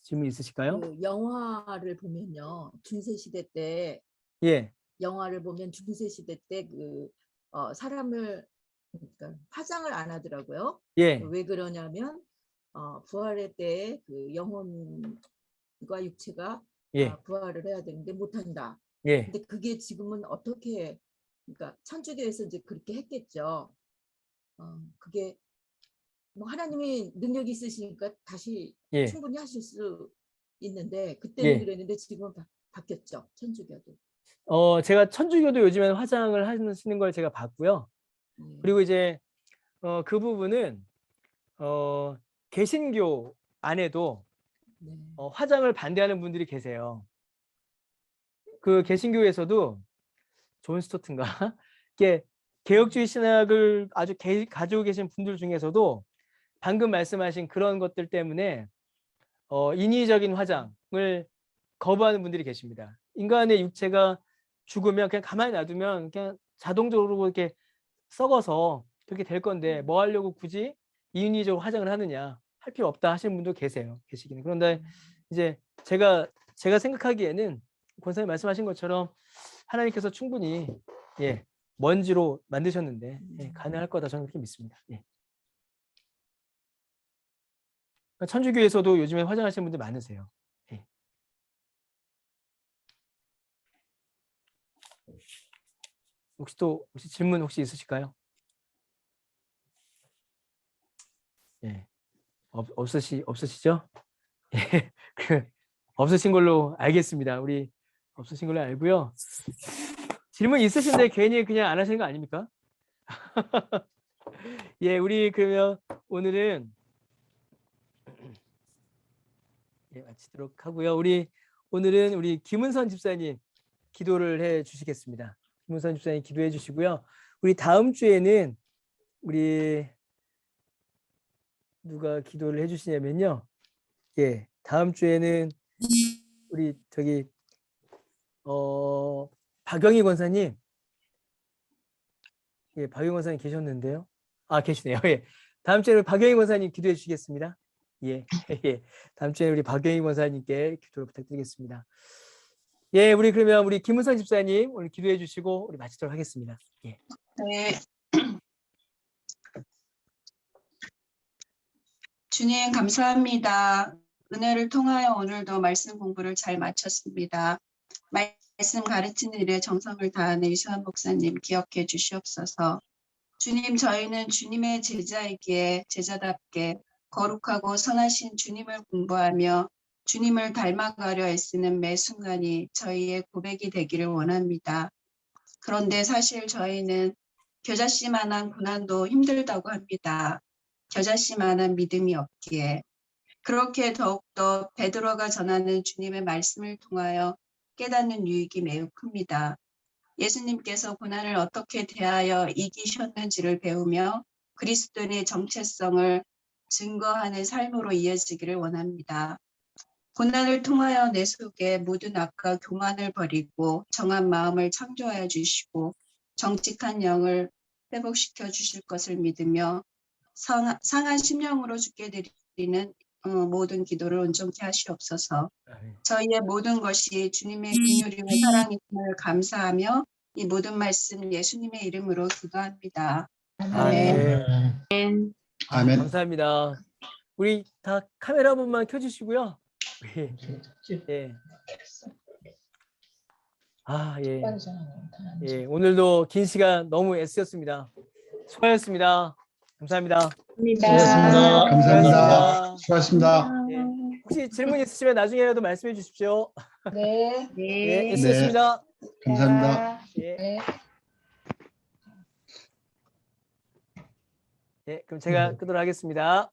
질문 있으실까요? 그 영화를 보면요, 중세시대 때 예, 영화를 보면 중세시대 때 그 사람을 그러니까 화장을 안 하더라고요. 예, 왜 그러냐면 부활의 때에 그 영혼과 육체가 예, 부활을 해야 되는데 못한다. 예. 근데 그게 지금은 어떻게, 그러니까 천주교에서 이제 그렇게 했겠죠. 그게 뭐 하나님이 능력이 있으시니까 다시 예, 충분히 하실 수 있는데 그때는 예. 그랬는데 지금은 바뀌었죠. 천주교도. 제가 천주교도 요즘에는 화장을 하시는 걸 제가 봤고요. 그리고 이제 그 부분은 개신교 안에도 네. 화장을 반대하는 분들이 계세요. 그 개신교에서도 존 스토튼가 이게 개혁주의 신학을 아주 가지고 계신 분들 중에서도 방금 말씀하신 그런 것들 때문에 인위적인 화장을 거부하는 분들이 계십니다. 인간의 육체가 죽으면 그냥 가만히 놔두면 그냥 자동적으로 이렇게 썩어서 그렇게 될 건데 뭐 하려고 굳이 인위적으로 화장을 하느냐, 할 필요 없다 하시는 분도 계시기는. 그런데 이제 제가 생각하기에는 권사님 말씀하신 것처럼 하나님께서 충분히 예, 먼지로 만드셨는데 예, 가능할 거다 저는 그렇게 믿습니다. 예. 천주교에서도 요즘에 화장하시는 분들 많으세요. 예. 혹시 질문 혹시 있으실까요? 예. 없으시죠? 예. 없으신 걸로 알겠습니다. 우리 없으신 걸로 알고요. 질문 있으신데 괜히 그냥 안 하시는 거 아닙니까? 예, 우리 그러면 오늘은 예, 마치도록 하고요. 오늘은 우리 김은선 집사님 기도를 해 주시겠습니다. 김은선 집사님 기도해 주시고요. 우리 다음 주에는 우리 누가 기도를 해 주시냐면요. 예, 다음 주에는 우리 저기 박영희 권사님, 예, 박영희 권사님 계셨는데요. 아, 계시네요. 예, 다음 주에는 박영희 권사님 기도해 주시겠습니다. 예, 예, 다음 주에 우리 박영희 권사님께 기도를 부탁드리겠습니다. 예, 그러면 우리 김은선 집사님 오늘 기도해 주시고 우리 마치도록 하겠습니다. 예. 네. 주님 감사합니다. 은혜를 통하여 오늘도 말씀 공부를 잘 마쳤습니다. 말씀 가르치는 일에 정성을 다하는 이수환 목사님 기억해 주시옵소서. 주님, 저희는 주님의 제자이기에 제자답게 거룩하고 선하신 주님을 공부하며 주님을 닮아가려 애쓰는 매 순간이 저희의 고백이 되기를 원합니다. 그런데 사실 저희는 겨자씨만한 고난도 힘들다고 합니다. 겨자씨만한 믿음이 없기에. 그렇게 더욱더 베드로가 전하는 주님의 말씀을 통하여 깨닫는 유익이 매우 큽니다. 예수님께서 고난을 어떻게 대하여 이기셨는지를 배우며 그리스도인의 정체성을 증거하는 삶으로 이어지기를 원합니다. 고난을 통하여 내 속에 모든 악과 교만을 버리고 정한 마음을 창조하여 주시고 정직한 영을 회복시켜 주실 것을 믿으며 상한 심령으로 주께 드리는 모든 기도를 온전케 하시옵소서. 저희의 모든 것이 주님의 긍휼이와 사랑임을 감사하며 이 모든 말씀 예수님의 이름으로 기도합니다. 아멘. 아멘. 아멘. 감사합니다. 우리 다 카메라 한 번만 켜주시고요. 예. 예. 아, 예. 예. 오늘도 긴 시간 너무 애쓰셨습니다. 수고하셨습니다. 감사합니다. 수고하셨습니다. 감사합니다. 수고하셨습니다. 예. 혹시 질문 있으시면 나중에라도 말씀해 주십시오. 네. 예, 애쓰셨습니다. 감사합니다. 예. 네. 예, 그럼 제가 끄도록 하겠습니다.